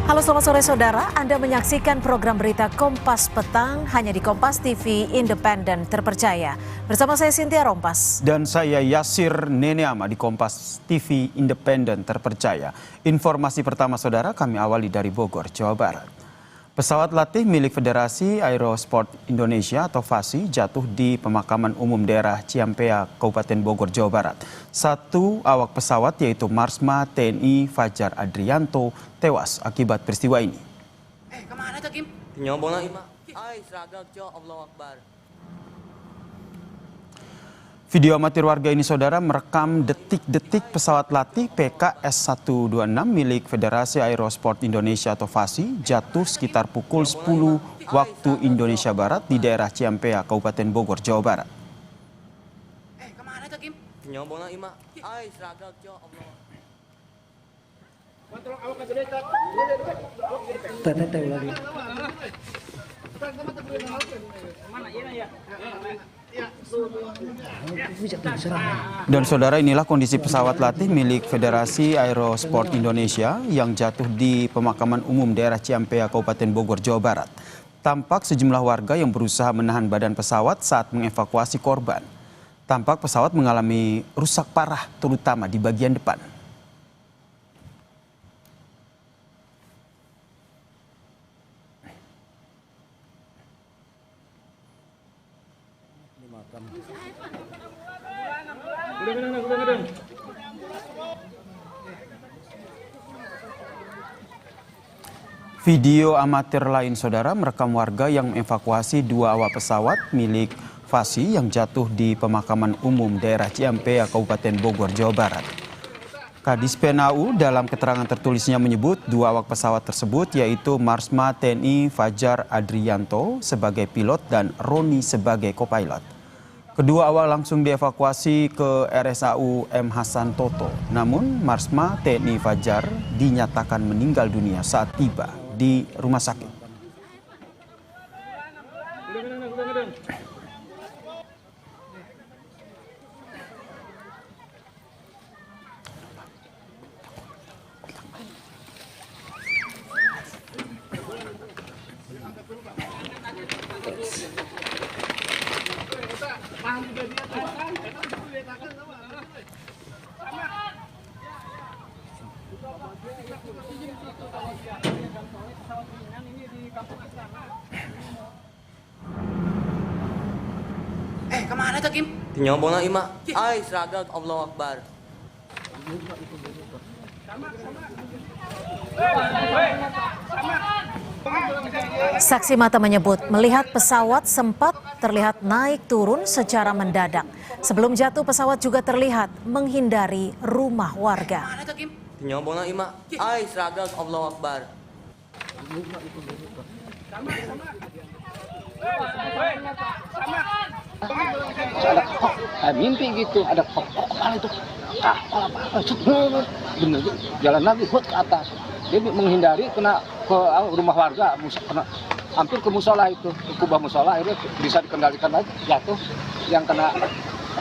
Halo selamat sore saudara, Anda menyaksikan program berita Kompas Petang hanya di Kompas TV Independen Terpercaya. Bersama saya Cynthia Rompas. Dan saya Yasir Neneama di Kompas TV Independen Terpercaya. Informasi pertama saudara kami awali dari Bogor, Jawa Barat. Pesawat latih milik Federasi Aerosport Indonesia atau FASI jatuh di pemakaman umum daerah Ciampea, Kabupaten Bogor, Jawa Barat. Satu awak pesawat yaitu Marsma TNI Fajar Adrianto tewas akibat peristiwa ini. Kemana tuh Kim? Nyobong lagi mak. Ay, seragam cok, Allahu Akbar. Video amatir warga ini saudara merekam detik-detik pesawat latih PKS-126 milik Federasi Aerosport Indonesia atau FASI jatuh sekitar pukul 10 waktu Indonesia Barat di daerah Ciampea, Kabupaten Bogor, Jawa Barat. Kemana tuh Kim? Nyobong lagi mak. Ay, seragam cok, Allahu Akbar. Dan saudara inilah kondisi pesawat latih milik Federasi Aerosport Indonesia yang jatuh di pemakaman umum daerah Ciampea, Kabupaten Bogor, Jawa Barat. Tampak sejumlah warga yang berusaha menahan badan pesawat saat mengevakuasi korban. Tampak pesawat mengalami rusak parah terutama di bagian depan. Video amatir lain saudara merekam warga yang mengevakuasi dua awak pesawat milik FASI yang jatuh di pemakaman umum daerah Ciampea, Kabupaten Bogor, Jawa Barat. Kadis PNAU dalam keterangan tertulisnya menyebut dua awak pesawat tersebut yaitu Marsma TNI Fajar Adrianto sebagai pilot dan Roni sebagai kopilot. Kedua awak langsung dievakuasi ke RSAU M. Hasan Toto. Namun Marsma TNI Fajar dinyatakan meninggal dunia saat tiba di rumah sakit. Kemana tuh Kim? Nyobong lagi mak. Ay, seragam Allahu Akbar. Saksi mata menyebut melihat pesawat sempat terlihat naik turun secara mendadak. Sebelum jatuh pesawat juga terlihat menghindari rumah warga. Kemana tuh Kim? Nyobong lagi mak. Ay, seragam Allahu Akbar. Ada mimpi gitu, ada kepala itu, bener jalan lagi ke atas. Dia menghindari kena ke rumah warga, kena hampir ke musola itu, ke kubah musola, akhirnya bisa dikendalikan lagi, jatuh yang kena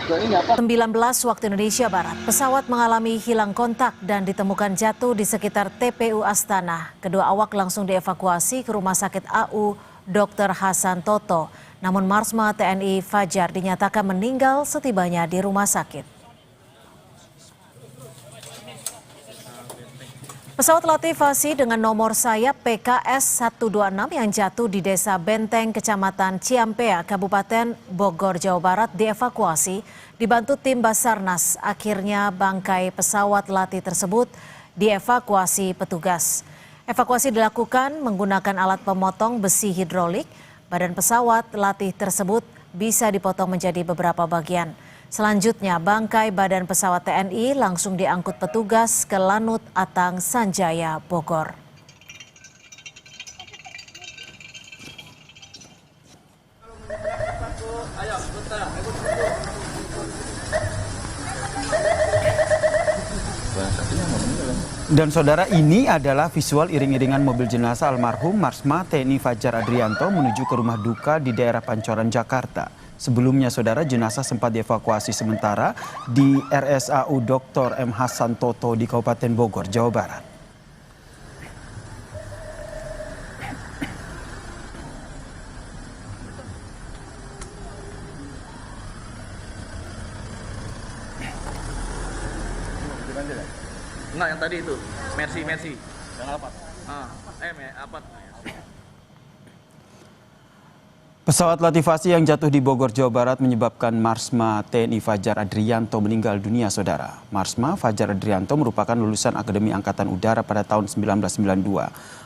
ke ini apa? 19 waktu Indonesia Barat, pesawat mengalami hilang kontak dan ditemukan jatuh di sekitar TPU Astana. Kedua awak langsung dievakuasi ke Rumah Sakit AU Dr. Hasan Toto. Namun Marsma TNI Fajar dinyatakan meninggal setibanya di rumah sakit. Pesawat latih FASI dengan nomor sayap PKS-126 yang jatuh di Desa Benteng, Kecamatan Ciampea, Kabupaten Bogor, Jawa Barat dievakuasi dibantu tim Basarnas. Akhirnya bangkai pesawat latih tersebut dievakuasi petugas. Evakuasi dilakukan menggunakan alat pemotong besi hidrolik. Badan pesawat latih tersebut bisa dipotong menjadi beberapa bagian. Selanjutnya, bangkai badan pesawat TNI langsung diangkut petugas ke Lanut Atang Sanjaya, Bogor. Dan saudara, ini adalah visual iring-iringan mobil jenazah almarhum Marsma TNI Fajar Adrianto menuju ke rumah duka di daerah Pancoran, Jakarta. Sebelumnya saudara, jenazah sempat dievakuasi sementara di RSAU Dr. M. Hasan Toto di Kabupaten Bogor, Jawa Barat. Enggak, yang tadi itu. Mercy. Yang apa? Apa? Pesawat Latifasi yang jatuh di Bogor, Jawa Barat menyebabkan Marsma TNI Fajar Adrianto meninggal dunia, saudara. Marsma Fajar Adrianto merupakan lulusan Akademi Angkatan Udara pada tahun 1992.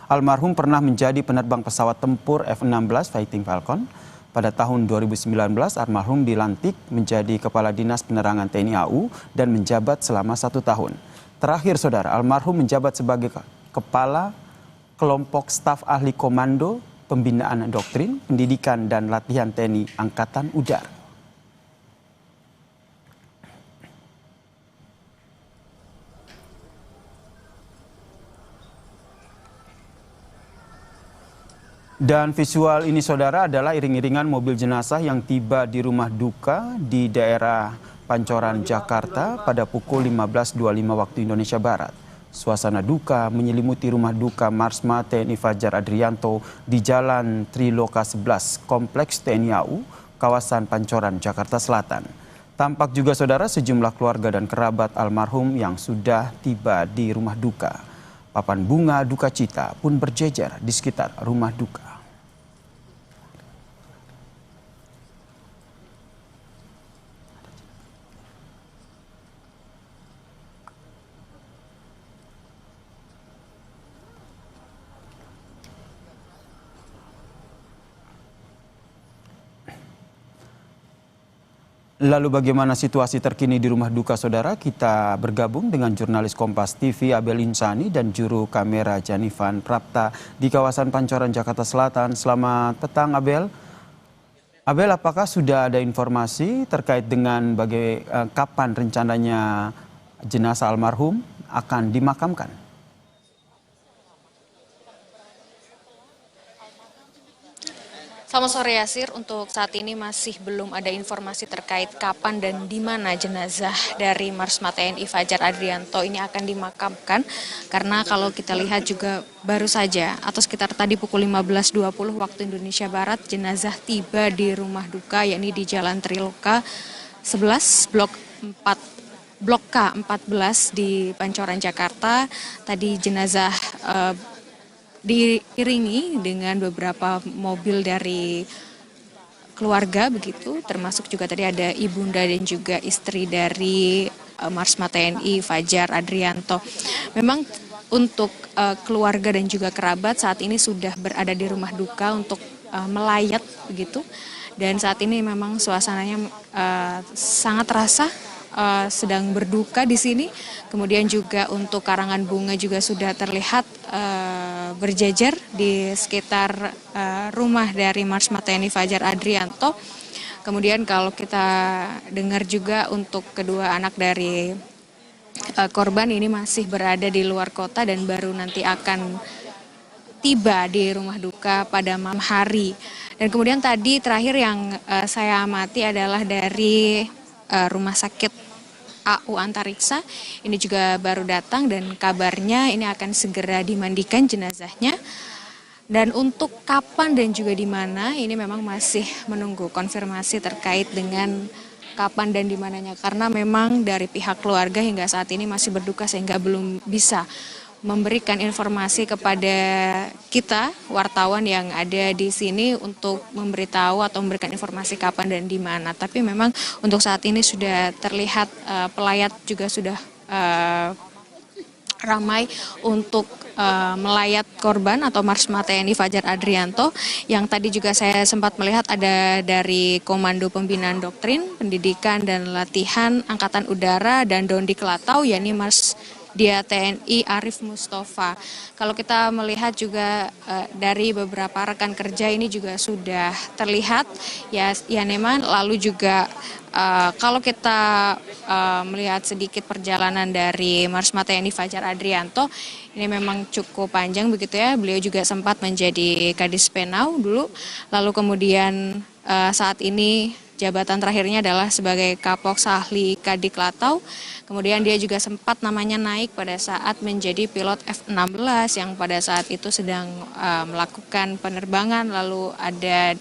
Almarhum pernah menjadi penerbang pesawat tempur F-16 Fighting Falcon. Pada tahun 2019, almarhum dilantik menjadi Kepala Dinas Penerangan TNI AU dan menjabat selama 1 tahun. Terakhir, saudara, almarhum menjabat sebagai Kepala Kelompok Staf Ahli Komando Pembinaan Doktrin, Pendidikan, dan Latihan TNI Angkatan Udara. Dan visual ini, saudara, adalah iring-iringan mobil jenazah yang tiba di rumah duka di daerah Pancoran, Jakarta pada pukul 15.25 waktu Indonesia Barat. Suasana duka menyelimuti rumah duka Marsma TNI Fajar Adrianto di Jalan Triloka 11, Kompleks TNI AU, kawasan Pancoran, Jakarta Selatan. Tampak juga, saudara, sejumlah keluarga dan kerabat almarhum yang sudah tiba di rumah duka. Papan bunga duka cita pun berjejer di sekitar rumah duka. Lalu bagaimana situasi terkini di rumah duka, saudara? Kita bergabung dengan jurnalis Kompas TV Abel Insani dan juru kamera Janivan Prapta di kawasan Pancoran, Jakarta Selatan. Selamat petang, Abel. Abel, apakah sudah ada informasi terkait dengan kapan rencananya jenazah almarhum akan dimakamkan? Selamat sore, Yasir. Untuk saat ini masih belum ada informasi terkait kapan dan di mana jenazah dari Marsma TNI Fajar Adrianto ini akan dimakamkan. Karena kalau kita lihat juga baru saja atau sekitar tadi pukul 15.20 waktu Indonesia Barat, jenazah tiba di rumah duka yakni di Jalan Triloka 11 Blok K14 di Pancoran, Jakarta. Tadi jenazah diiringi dengan beberapa mobil dari keluarga begitu, termasuk juga tadi ada ibunda dan juga istri dari Marsma TNI Fajar Adrianto. Memang untuk keluarga dan juga kerabat saat ini sudah berada di rumah duka untuk melayat begitu, dan saat ini memang suasananya sangat terasa sedang berduka di sini. Kemudian juga untuk karangan bunga juga sudah terlihat berjejer di sekitar rumah dari Marsma TNI Fajar Adrianto. Kemudian kalau kita dengar juga untuk kedua anak dari korban ini masih berada di luar kota dan baru nanti akan tiba di rumah duka pada malam hari. Dan kemudian tadi terakhir yang saya amati adalah dari rumah sakit AU Antariksa, ini juga baru datang dan kabarnya ini akan segera dimandikan jenazahnya. Dan untuk kapan dan juga di mana ini memang masih menunggu konfirmasi terkait dengan kapan dan di mananya, karena memang dari pihak keluarga hingga saat ini masih berduka sehingga belum bisa memberikan informasi kepada kita wartawan yang ada di sini untuk memberitahu atau memberikan informasi kapan dan di mana. Tapi memang untuk saat ini sudah terlihat pelayat juga sudah ramai untuk melayat korban atau Marsma TNI Fajar Adrianto, yang tadi juga saya sempat melihat ada dari Komando Pembinaan Doktrin, Pendidikan, dan Latihan Angkatan Udara dan Dondi Kelatau, yakni Dia TNI Arif Mustafa. Kalau kita melihat juga dari beberapa rekan kerja ini juga sudah terlihat ya Neman. Lalu juga kalau kita melihat sedikit perjalanan dari Marsma TNI Fajar Adrianto, ini memang cukup panjang begitu ya. Beliau juga sempat menjadi Kadis Penau dulu, lalu kemudian saat ini jabatan terakhirnya adalah sebagai Kapok Sahli Kadik Latau. Kemudian dia juga sempat namanya naik pada saat menjadi pilot F-16 yang pada saat itu sedang melakukan penerbangan, lalu ada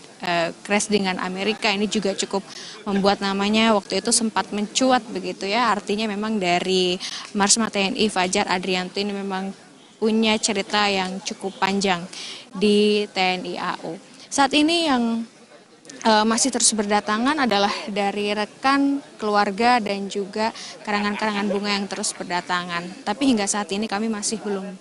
crash dengan Amerika. Ini juga cukup membuat namanya waktu itu sempat mencuat begitu ya. Artinya memang dari Marsma TNI Fajar Adrianto ini memang punya cerita yang cukup panjang di TNI AU. Saat ini yang masih terus berdatangan adalah dari rekan, keluarga, dan juga karangan-karangan bunga yang terus berdatangan. Tapi hingga saat ini kami masih belum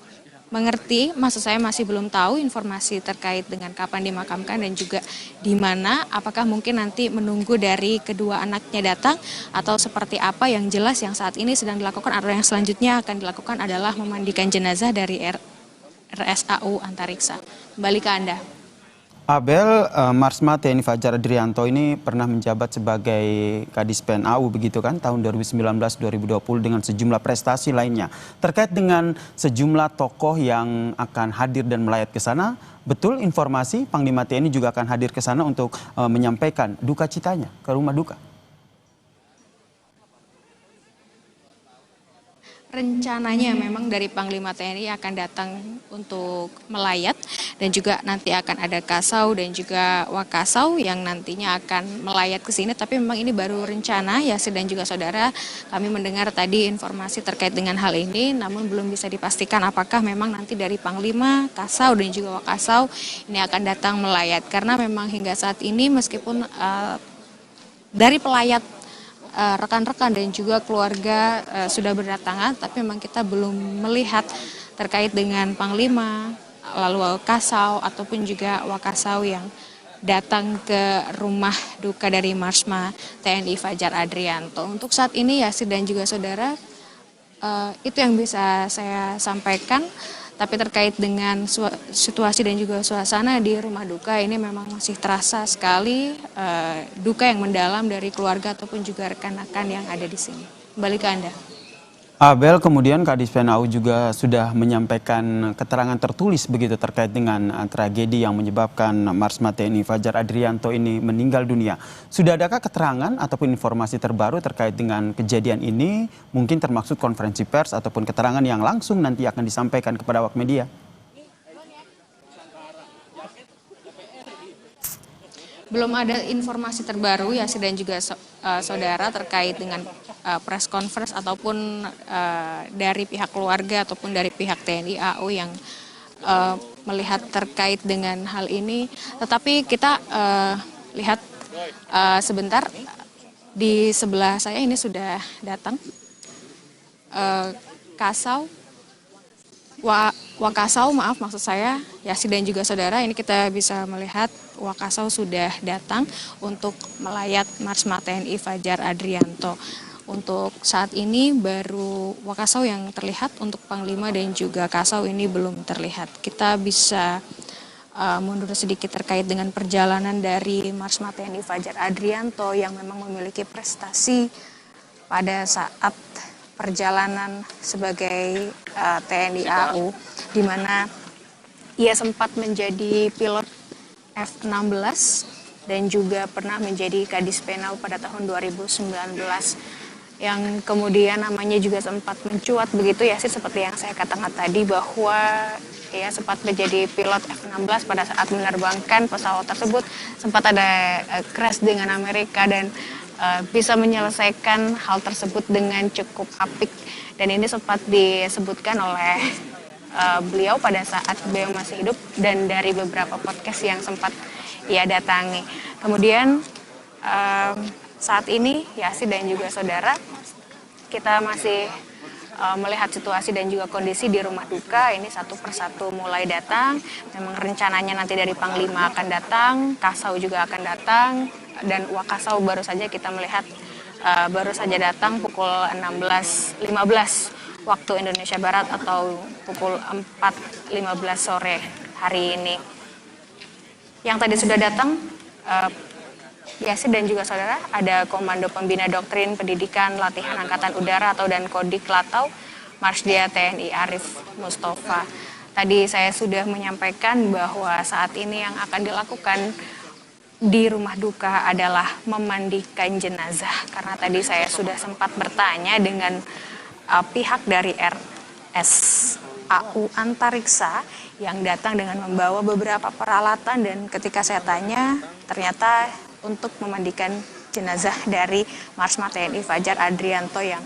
mengerti, maksud saya masih belum tahu informasi terkait dengan kapan dimakamkan dan juga di mana, apakah mungkin nanti menunggu dari kedua anaknya datang atau seperti apa. Yang jelas yang saat ini sedang dilakukan atau yang selanjutnya akan dilakukan adalah memandikan jenazah dari RSAU Antariksa. Kembali ke Anda. Abel, Marsma TNI Fajar Adrianto ini pernah menjabat sebagai Kadis PNAU begitu kan tahun 2019-2020 dengan sejumlah prestasi lainnya. Terkait dengan sejumlah tokoh yang akan hadir dan melayat ke sana, betul informasi Panglima TNI juga akan hadir ke sana untuk menyampaikan duka citanya ke rumah duka? Rencananya memang dari Panglima TNI akan datang untuk melayat dan juga nanti akan ada Kasau dan juga Wakasau yang nantinya akan melayat ke sini. Tapi memang ini baru rencana ya, dan juga saudara, kami mendengar tadi informasi terkait dengan hal ini, namun belum bisa dipastikan apakah memang nanti dari Panglima, Kasau dan juga Wakasau ini akan datang melayat. Karena memang hingga saat ini meskipun dari pelayat rekan-rekan dan juga keluarga sudah berdatangan, tapi memang kita belum melihat terkait dengan Panglima, lalu Kasau ataupun juga Wakasau yang datang ke rumah duka dari Marsma TNI Fajar Adrianto. Untuk saat ini ya dan juga saudara, itu yang bisa saya sampaikan. Tapi terkait dengan situasi dan juga suasana di rumah duka ini memang masih terasa sekali duka yang mendalam dari keluarga ataupun juga rekan-rekan yang ada di sini. Kembali ke Anda. Abel, kemudian Kadis PNAU juga sudah menyampaikan keterangan tertulis begitu terkait dengan tragedi yang menyebabkan Marsma TNI Fajar Adrianto ini meninggal dunia. Sudah adakah keterangan ataupun informasi terbaru terkait dengan kejadian ini? Mungkin termasuk konferensi pers ataupun keterangan yang langsung nanti akan disampaikan kepada awak media? Belum ada informasi terbaru ya dan juga saudara terkait dengan press conference ataupun dari pihak keluarga ataupun dari pihak TNI AU yang melihat terkait dengan hal ini. Tetapi kita lihat sebentar di sebelah saya ini sudah datang Kasau. Wakasau, maaf maksud saya, Yasi dan juga saudara, ini kita bisa melihat Wakasau sudah datang untuk melayat Marsma TNI Fajar Adrianto. Untuk saat ini baru Wakasau yang terlihat, untuk Panglima dan juga Kasau ini belum terlihat. Kita bisa mundur sedikit terkait dengan perjalanan dari Marsma TNI Fajar Adrianto yang memang memiliki prestasi pada saat perjalanan sebagai TNI AU, di mana ia sempat menjadi pilot F-16 dan juga pernah menjadi Kadis PNAU pada tahun 2019, yang kemudian namanya juga sempat mencuat begitu ya sih, seperti yang saya katakan tadi bahwa ia sempat menjadi pilot F-16 pada saat menerbangkan pesawat tersebut, sempat ada crash dengan Amerika dan bisa menyelesaikan hal tersebut dengan cukup apik, dan ini sempat disebutkan oleh beliau pada saat beliau masih hidup dan dari beberapa podcast yang sempat ia datangi. Kemudian saat ini Yasi dan juga saudara, kita masih melihat situasi dan juga kondisi di rumah duka ini satu persatu mulai datang. Memang rencananya nanti dari Panglima akan datang, Kasau juga akan datang, dan Wakasau baru saja kita melihat baru saja datang pukul 16.15 waktu Indonesia Barat atau pukul 4.15 sore hari ini. Yang tadi sudah datang Yasi dan juga saudara, ada Komando Pembina Doktrin Pendidikan Latihan Angkatan Udara atau Dankodik Latau, Marsdia TNI Arif Mustafa. Tadi saya sudah menyampaikan bahwa saat ini yang akan dilakukan di rumah duka adalah memandikan jenazah. Karena tadi saya sudah sempat bertanya dengan pihak dari RSAU Antariksa yang datang dengan membawa beberapa peralatan, dan ketika saya tanya ternyata untuk memandikan jenazah dari Marsma TNI Fajar Adrianto yang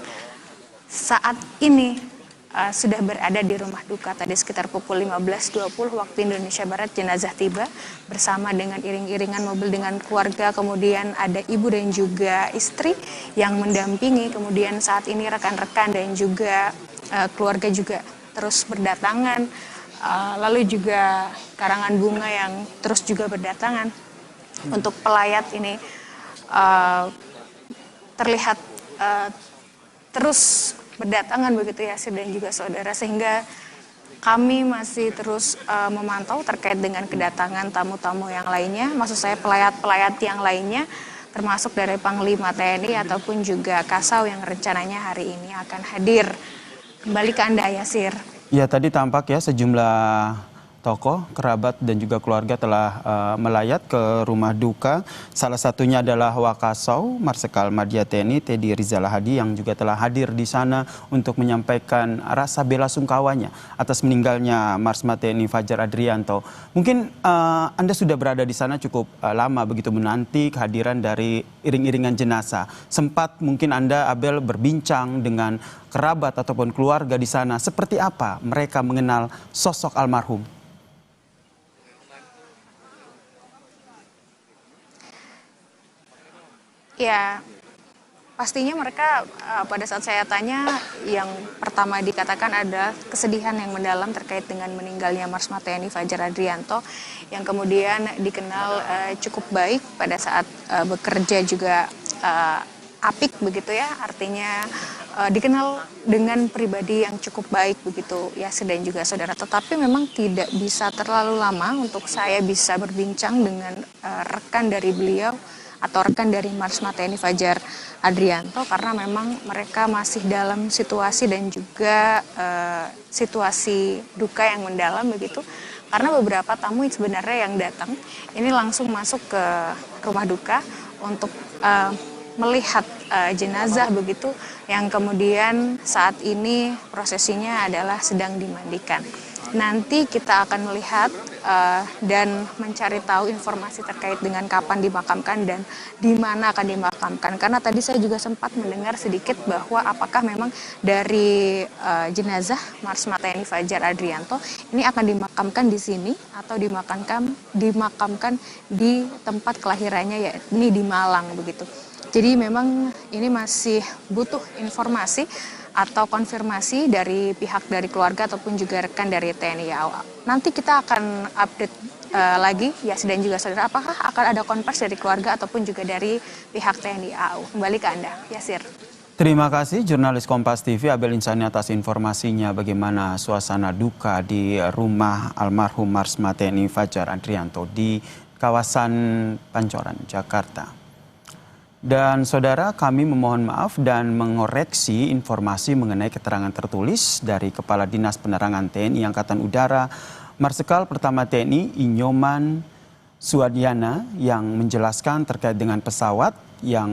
saat ini sudah berada di rumah duka. Tadi sekitar pukul 15.20 waktu Indonesia Barat jenazah tiba bersama dengan iring-iringan mobil dengan keluarga, kemudian ada ibu dan juga istri yang mendampingi, kemudian saat ini rekan-rekan dan juga keluarga juga terus berdatangan, lalu juga karangan bunga yang terus juga berdatangan untuk pelayat ini terlihat terus berdatangan begitu ya, dan juga saudara, sehingga kami masih terus memantau terkait dengan kedatangan tamu-tamu yang lainnya, maksud saya pelayat-pelayat yang lainnya, termasuk dari Panglima TNI ataupun juga Kasau yang rencananya hari ini akan hadir. Kembali ke Anda, Yasir. Ya, tadi tampak ya sejumlah tokoh, kerabat dan juga keluarga telah melayat ke rumah duka. Salah satunya adalah Wakasau Marsikal Madya TNI Teddy Rizal Hadi yang juga telah hadir di sana untuk menyampaikan rasa bela sungkawanya atas meninggalnya Marsma TNI Fajar Adrianto. Mungkin Anda sudah berada di sana cukup lama begitu menanti kehadiran dari iring-iringan jenazah. Sempat mungkin Anda, Abel, berbincang dengan kerabat ataupun keluarga di sana. Seperti apa mereka mengenal sosok almarhum? Ya, pastinya mereka pada saat saya tanya, yang pertama dikatakan ada kesedihan yang mendalam terkait dengan meninggalnya Marsma TNI Fajar Adrianto, yang kemudian dikenal cukup baik pada saat bekerja juga apik begitu ya, artinya dikenal dengan pribadi yang cukup baik begitu ya, dan juga saudara. Tetapi memang tidak bisa terlalu lama untuk saya bisa berbincang dengan rekan dari beliau atau rekan dari Marsma TNI Fajar Adrianto, karena memang mereka masih dalam situasi dan juga situasi duka yang mendalam begitu, karena beberapa tamu sebenarnya yang datang ini langsung masuk ke rumah duka untuk melihat jenazah begitu, yang kemudian saat ini prosesinya adalah sedang dimandikan. Nanti kita akan melihat dan mencari tahu informasi terkait dengan kapan dimakamkan dan di mana akan dimakamkan. Karena tadi saya juga sempat mendengar sedikit bahwa apakah memang dari jenazah Marsma TNI Fajar Adrianto ini akan dimakamkan di sini atau dimakamkan di tempat kelahirannya, yakni di Malang begitu. Jadi memang ini masih butuh informasi atau konfirmasi dari pihak dari keluarga ataupun juga rekan dari TNI AU. Nanti kita akan update lagi ya, dan juga saudara, apakah akan ada konversi dari keluarga ataupun juga dari pihak TNI AU. Kembali ke Anda, Yasir. Terima kasih jurnalis Kompas TV Abel Insani atas informasinya bagaimana suasana duka di rumah almarhum Marsma TNI Fajar Adrianto di kawasan Pancoran, Jakarta. Dan saudara, kami memohon maaf dan mengoreksi informasi mengenai keterangan tertulis dari Kepala Dinas Penerangan TNI Angkatan Udara Marsikal Pertama TNI Inyoman Suadiana yang menjelaskan terkait dengan pesawat yang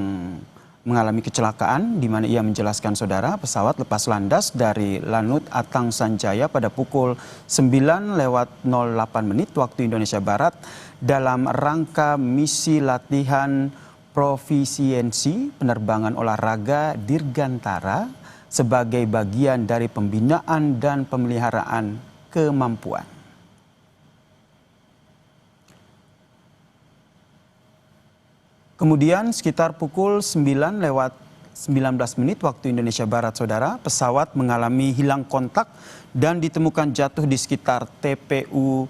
mengalami kecelakaan, di mana ia menjelaskan saudara pesawat lepas landas dari Lanut Atang Sanjaya pada pukul 9:08 waktu Indonesia Barat dalam rangka misi latihan profisiensi penerbangan olahraga Dirgantara sebagai bagian dari pembinaan dan pemeliharaan kemampuan. Kemudian sekitar pukul 9:19 waktu Indonesia Barat, saudara, pesawat mengalami hilang kontak dan ditemukan jatuh di sekitar TPU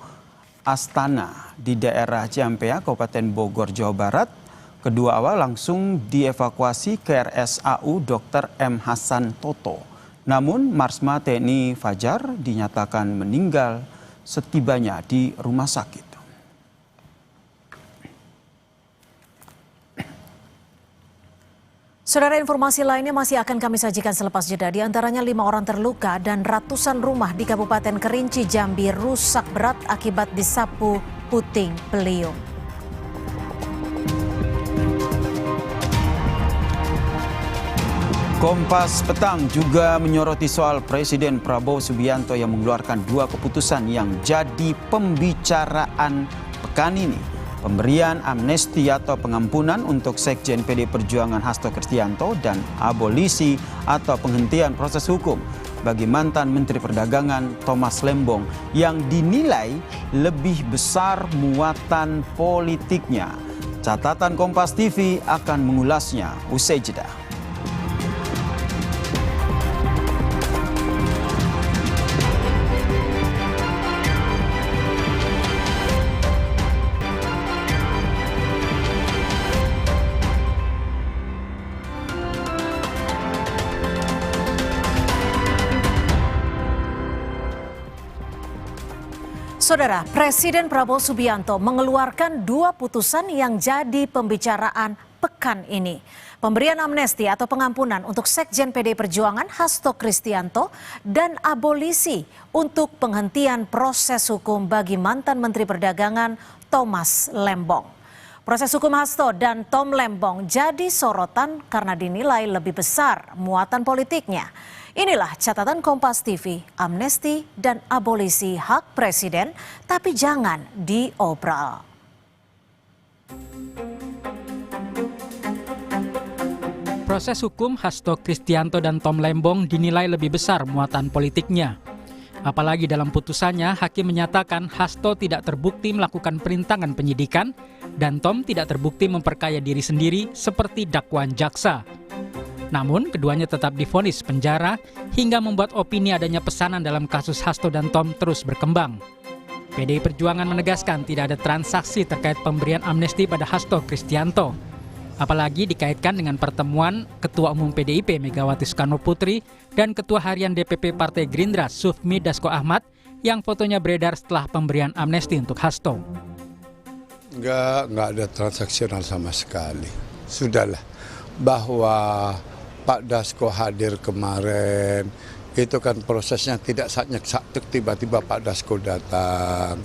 Astana di daerah Ciampea, Kabupaten Bogor, Jawa Barat. Kedua awak langsung dievakuasi ke RSAU Dr. M. Hasan Toto. Namun Marsma TNI Fajar dinyatakan meninggal setibanya di rumah sakit. Saudara, informasi lainnya masih akan kami sajikan selepas jeda. Di antaranya 5 orang terluka dan ratusan rumah di Kabupaten Kerinci, Jambi rusak berat akibat disapu puting beliung. Kompas Petang juga menyoroti soal Presiden Prabowo Subianto yang mengeluarkan 2 keputusan yang jadi pembicaraan pekan ini. Pemberian amnesti atau pengampunan untuk Sekjen PD Perjuangan Hasto Kristianto dan abolisi atau penghentian proses hukum bagi mantan Menteri Perdagangan Thomas Lembong yang dinilai lebih besar muatan politiknya. Catatan Kompas TV akan mengulasnya usai jeda. Saudara, Presiden Prabowo Subianto mengeluarkan 2 putusan yang jadi pembicaraan pekan ini. Pemberian amnesti atau pengampunan untuk Sekjen PD Perjuangan Hasto Kristianto dan abolisi untuk penghentian proses hukum bagi mantan Menteri Perdagangan Thomas Lembong. Proses hukum Hasto dan Tom Lembong jadi sorotan karena dinilai lebih besar muatan politiknya. Inilah catatan Kompas TV, amnesti dan abolisi hak presiden, tapi jangan diobral. Proses hukum Hasto Kristianto dan Tom Lembong dinilai lebih besar muatan politiknya. Apalagi dalam putusannya, hakim menyatakan Hasto tidak terbukti melakukan perintangan penyidikan dan Tom tidak terbukti memperkaya diri sendiri seperti dakwaan jaksa. Namun, keduanya tetap divonis penjara hingga membuat opini adanya pesanan dalam kasus Hasto dan Tom terus berkembang. PDI Perjuangan menegaskan tidak ada transaksi terkait pemberian amnesti pada Hasto Kristianto. Apalagi dikaitkan dengan pertemuan Ketua Umum PDIP Megawati Soekarnoputri dan Ketua Harian DPP Partai Gerindra Sufmi Dasko Ahmad yang fotonya beredar setelah pemberian amnesti untuk Hasto. Enggak ada transaksional sama sekali. Sudahlah, bahwa Pak Dasko hadir kemarin, itu kan prosesnya tidak sakit tiba-tiba Pak Dasko datang.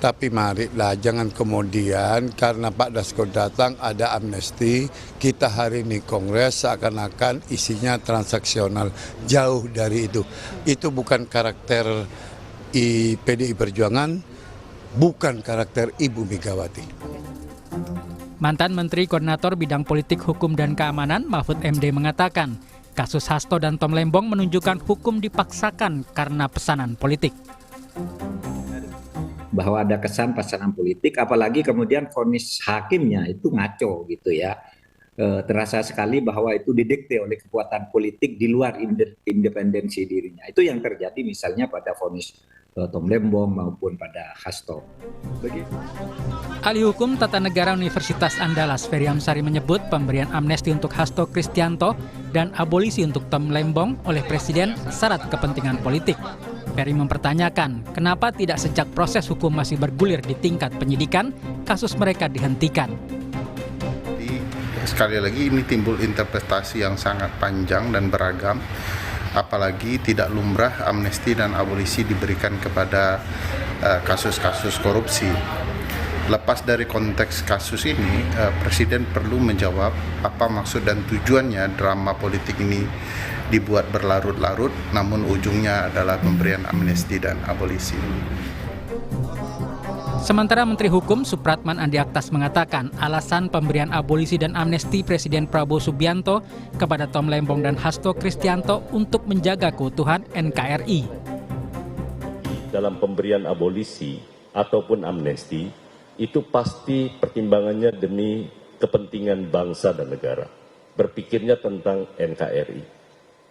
Tapi marilah jangan kemudian karena Pak Dasko datang ada amnesti, kita hari ini kongres seakan-akan isinya transaksional. Jauh dari itu. Itu bukan karakter PDI Perjuangan, bukan karakter Ibu Megawati. Mantan Menteri Koordinator Bidang Politik, Hukum, dan Keamanan Mahfud MD mengatakan kasus Hasto dan Tom Lembong menunjukkan hukum dipaksakan karena pesanan politik. Bahwa ada kesan pesanan politik, apalagi kemudian vonis hakimnya itu ngaco gitu ya. Terasa sekali bahwa itu didikte oleh kekuatan politik di luar independensi dirinya. Itu yang terjadi misalnya pada vonis Tom Lembong maupun pada Hasto. Ahli Hukum Tata Negara Universitas Andalas Ferry Amsari menyebut pemberian amnesti untuk Hasto Kristianto dan abolisi untuk Tom Lembong oleh Presiden syarat kepentingan politik. Ferry mempertanyakan kenapa tidak sejak proses hukum masih bergulir di tingkat penyidikan, kasus mereka dihentikan. Sekali lagi ini timbul interpretasi yang sangat panjang dan beragam. Apalagi tidak lumrah amnesti dan abolisi diberikan kepada kasus-kasus korupsi. Lepas dari konteks kasus ini, Presiden perlu menjawab apa maksud dan tujuannya drama politik ini dibuat berlarut-larut, namun ujungnya adalah pemberian amnesti dan abolisi. Sementara Menteri Hukum Supratman Andi Aktas mengatakan alasan pemberian abolisi dan amnesti Presiden Prabowo Subianto kepada Tom Lembong dan Hasto Kristianto untuk menjaga keutuhan NKRI. Dalam pemberian abolisi ataupun amnesti, itu pasti pertimbangannya demi kepentingan bangsa dan negara. Berpikirnya tentang NKRI.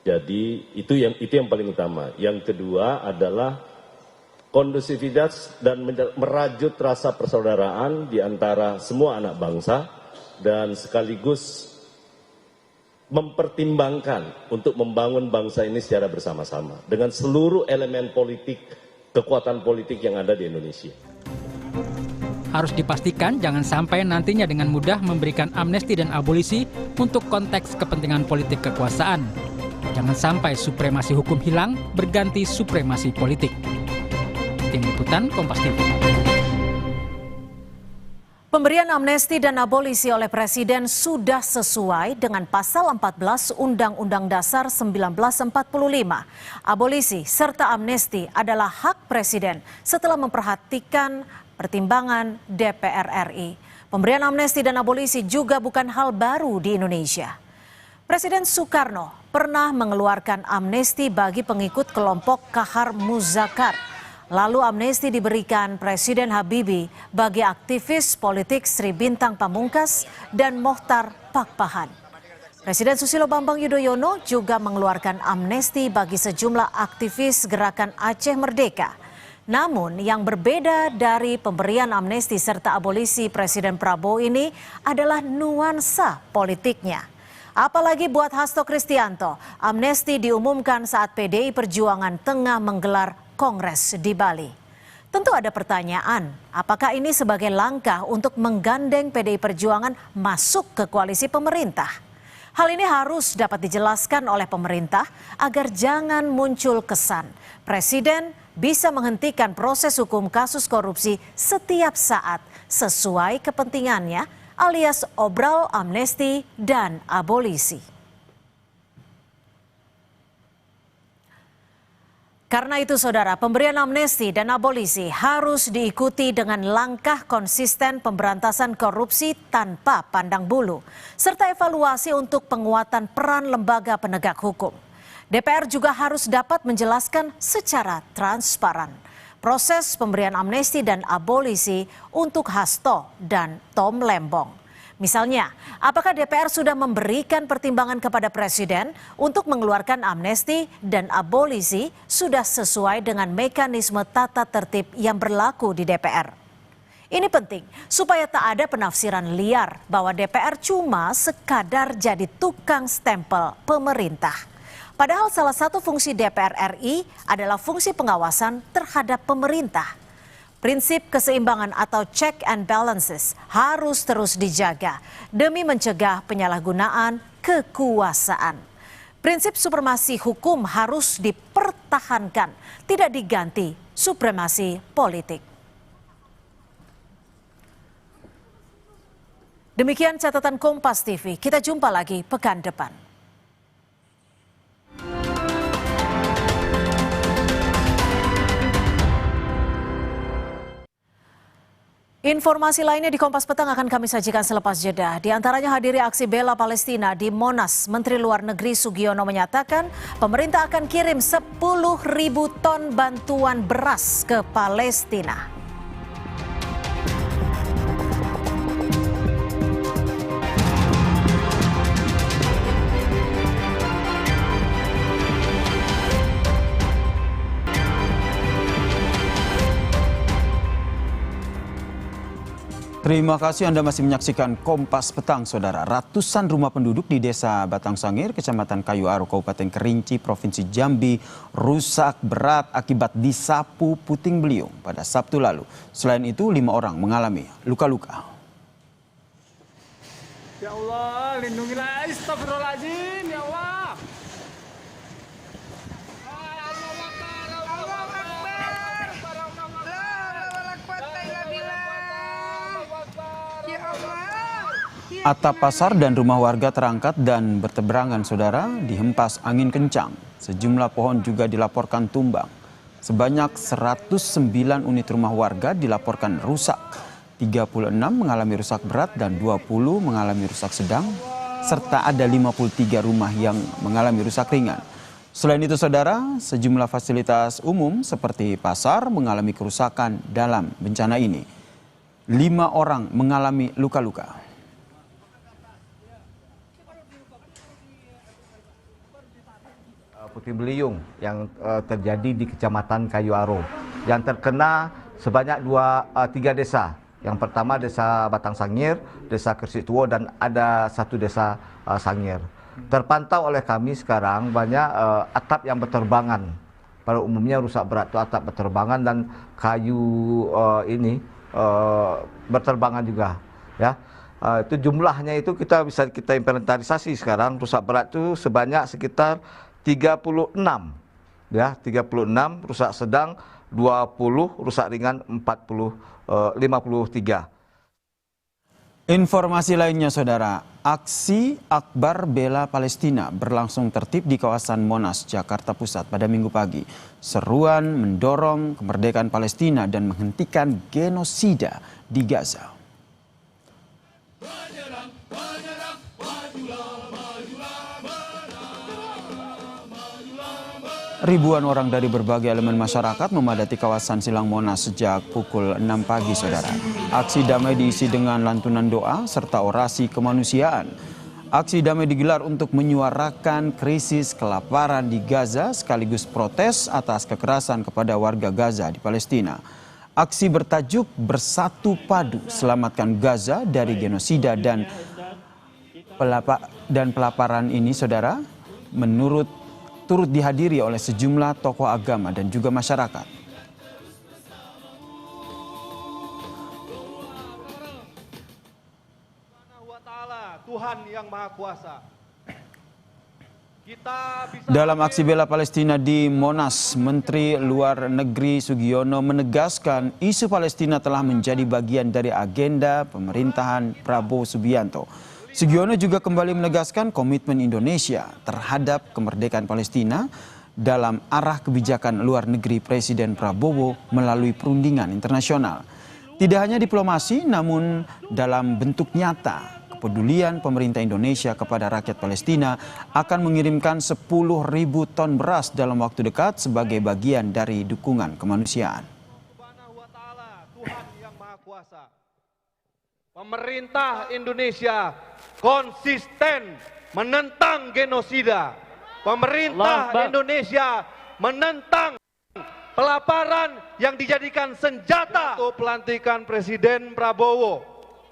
Jadi itu yang paling utama. Yang kedua adalah kondusivitas dan merajut rasa persaudaraan di antara semua anak bangsa dan sekaligus mempertimbangkan untuk membangun bangsa ini secara bersama-sama dengan seluruh elemen politik, kekuatan politik yang ada di Indonesia. Harus dipastikan jangan sampai nantinya dengan mudah memberikan amnesti dan abolisi untuk konteks kepentingan politik kekuasaan. Jangan sampai supremasi hukum hilang berganti supremasi politik. Tim Liputan Kompas TV. Pemberian amnesti dan abolisi oleh Presiden sudah sesuai dengan pasal 14 Undang-Undang Dasar 1945. Abolisi serta amnesti adalah hak Presiden setelah memperhatikan pertimbangan DPR RI. Pemberian amnesti dan abolisi juga bukan hal baru di Indonesia. Presiden Soekarno pernah mengeluarkan amnesti bagi pengikut kelompok Kahar Muzakkar. Lalu amnesti diberikan Presiden Habibie bagi aktivis politik Sri Bintang Pamungkas dan Mochtar Pakpahan. Presiden Susilo Bambang Yudhoyono juga mengeluarkan amnesti bagi sejumlah aktivis gerakan Aceh Merdeka. Namun yang berbeda dari pemberian amnesti serta abolisi Presiden Prabowo ini adalah nuansa politiknya. Apalagi buat Hasto Kristianto, amnesti diumumkan saat PDI Perjuangan tengah menggelar Kongres di Bali. Tentu ada pertanyaan, apakah ini sebagai langkah untuk menggandeng PDI Perjuangan masuk ke koalisi pemerintah? Hal ini harus dapat dijelaskan oleh pemerintah agar jangan muncul kesan Presiden bisa menghentikan proses hukum kasus korupsi setiap saat sesuai kepentingannya alias obral amnesti dan abolisi. Karena itu saudara, pemberian amnesti dan abolisi harus diikuti dengan langkah konsisten pemberantasan korupsi tanpa pandang bulu, serta evaluasi untuk penguatan peran lembaga penegak hukum. DPR juga harus dapat menjelaskan secara transparan proses pemberian amnesti dan abolisi untuk Hasto dan Tom Lembong. Misalnya, apakah DPR sudah memberikan pertimbangan kepada Presiden untuk mengeluarkan amnesti dan abolisi sudah sesuai dengan mekanisme tata tertib yang berlaku di DPR? Ini penting supaya tak ada penafsiran liar bahwa DPR cuma sekadar jadi tukang stempel pemerintah. Padahal salah satu fungsi DPR RI adalah fungsi pengawasan terhadap pemerintah. Prinsip keseimbangan atau check and balances harus terus dijaga demi mencegah penyalahgunaan kekuasaan. Prinsip supremasi hukum harus dipertahankan, tidak diganti supremasi politik. Demikian catatan Kompas TV, kita jumpa lagi pekan depan. Informasi lainnya di Kompas Petang akan kami sajikan selepas jeda. Di antaranya hadiri aksi bela Palestina di Monas. Menteri Luar Negeri Sugiono menyatakan pemerintah akan kirim 10.000 ton bantuan beras ke Palestina. Terima kasih Anda masih menyaksikan Kompas Petang, Saudara. Ratusan rumah penduduk di Desa Batang Sangir, Kecamatan Kayu Aro, Kabupaten Kerinci, Provinsi Jambi, rusak berat akibat disapu puting beliung pada Sabtu lalu. Selain itu, 5 orang mengalami luka-luka. Ya Allah, lindungilah, astagfirullahaladzim, ya Allah. Atap pasar dan rumah warga terangkat dan berteberangan, Saudara, dihempas angin kencang. Sejumlah pohon juga dilaporkan tumbang. Sebanyak 109 unit rumah warga dilaporkan rusak. 36 mengalami rusak berat dan 20 mengalami rusak sedang, serta ada 53 rumah yang mengalami rusak ringan. Selain itu, Saudara, sejumlah fasilitas umum seperti pasar mengalami kerusakan dalam bencana ini. 5 orang mengalami luka-luka. Puting beliung yang terjadi di Kecamatan Kayu Aro. Yang terkena sebanyak 3 desa. Yang pertama Desa Batang Sangir, Desa Kersituo, dan ada 1 desa Sangir. Terpantau oleh kami sekarang banyak atap yang berterbangan. Pada umumnya rusak berat itu atap berterbangan dan kayu ini berterbangan juga. Ya. Itu jumlahnya itu bisa kita inventarisasi sekarang. Rusak berat itu sebanyak sekitar 36, ya 36, rusak sedang 20, rusak ringan 53. Informasi lainnya, Saudara, aksi Akbar Bela Palestina berlangsung tertib di kawasan Monas, Jakarta Pusat pada Minggu pagi. Seruan mendorong kemerdekaan Palestina dan menghentikan genosida di Gaza. Ribuan orang dari berbagai elemen masyarakat memadati kawasan Silang Monas sejak pukul 6 pagi, Saudara. Aksi damai diisi dengan lantunan doa serta orasi kemanusiaan. Aksi damai digelar untuk menyuarakan krisis kelaparan di Gaza sekaligus protes atas kekerasan kepada warga Gaza di Palestina. Aksi bertajuk Bersatu Padu Selamatkan Gaza dari Genosida dan pelaparan ini, Saudara, turut dihadiri oleh sejumlah tokoh agama dan juga masyarakat. Tuhan yang Maha Kuasa. Dalam aksi bela Palestina di Monas, Menteri Luar Negeri Sugiono menegaskan isu Palestina telah menjadi bagian dari agenda pemerintahan Prabowo Subianto. Sugiono juga kembali menegaskan komitmen Indonesia terhadap kemerdekaan Palestina dalam arah kebijakan luar negeri Presiden Prabowo melalui perundingan internasional. Tidak hanya diplomasi, namun dalam bentuk nyata, kepedulian pemerintah Indonesia kepada rakyat Palestina akan mengirimkan 10.000 ton beras dalam waktu dekat sebagai bagian dari dukungan kemanusiaan. Tuhan yang Maha Kuasa. Pemerintah Indonesia konsisten menentang genosida. Pemerintah Indonesia menentang pelaparan yang dijadikan senjata untuk pelantikan Presiden Prabowo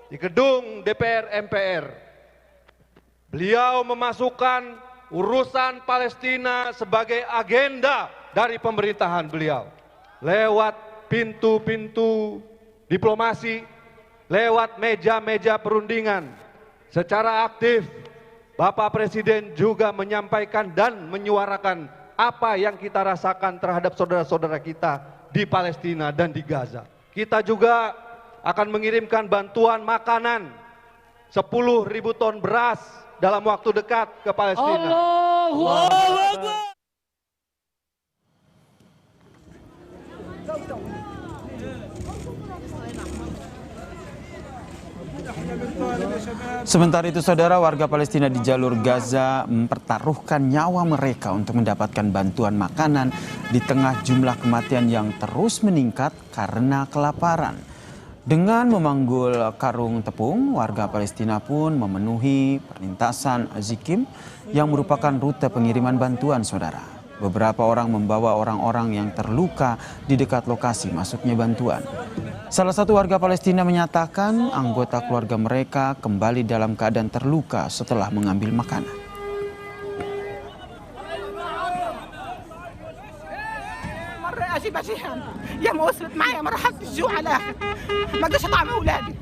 di gedung DPR MPR. Beliau memasukkan urusan Palestina sebagai agenda dari pemerintahan beliau. Lewat pintu-pintu diplomasi, lewat meja-meja perundingan. Secara aktif, Bapak Presiden juga menyampaikan dan menyuarakan apa yang kita rasakan terhadap saudara-saudara kita di Palestina dan di Gaza. Kita juga akan mengirimkan bantuan makanan 10.000 ton beras dalam waktu dekat ke Palestina. Allahu Akbar. Sementara itu, Saudara, warga Palestina di jalur Gaza mempertaruhkan nyawa mereka untuk mendapatkan bantuan makanan di tengah jumlah kematian yang terus meningkat karena kelaparan. Dengan memanggul karung tepung, warga Palestina pun memenuhi perlintasan Zikim yang merupakan rute pengiriman bantuan, Saudara. Beberapa orang membawa orang-orang yang terluka di dekat lokasi masuknya bantuan. Salah satu warga Palestina menyatakan anggota keluarga mereka kembali dalam keadaan terluka setelah mengambil makanan. يا ما وصلت معايا مرحلة الجوع على الآخر ما قدرش أطعم أولادي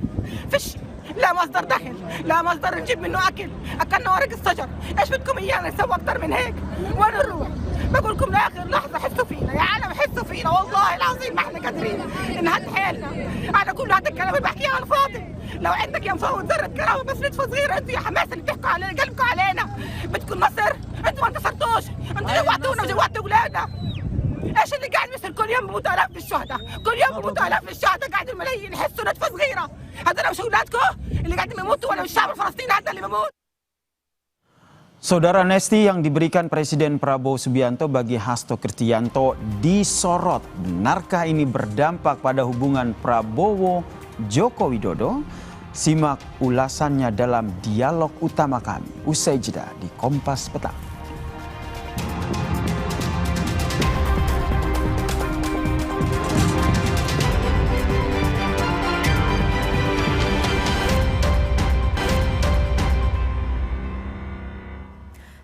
فيش لا مصدر دخل لا مصدر نجيب منه أكل أكلنا ورق الشجر إيش بدكم إيانا نسوي أكتر من هيك وين نروح بقول لكم لآخر لحظة حسوا فينا يا عالم حسوا فينا والله العظيم ما احنا قادرين نهد حيلنا أنا كل هذا الكلام اللي بحكيه على الفاضي لو عندك يا مفوض ذرة كرامة بس نتفة صغيرة انتوا يا حماس اللي بتحكوا علينا قلبكم علينا بدكم نصر انتوا ما انتصرتوش انتوا جوعتونا وجوعتوا أولادنا ايش اللي قاعد مثل كل يوم بموتوا آلاف في الشهداء كل يوم بموتوا آلاف في الشهداء قاعد الملايين يحسوا نتفة صغيرة هذول مش أولادكم اللي قاعدين يموتوا ولا الشعب الفلسطيني هذا اللي بيموت. Saudara, amnesti yang diberikan Presiden Prabowo Subianto bagi Hasto Kristianto disorot. Benarkah ini berdampak pada hubungan Prabowo-Joko Widodo? Simak ulasannya dalam dialog utama kami usai jeda di Kompas Petang.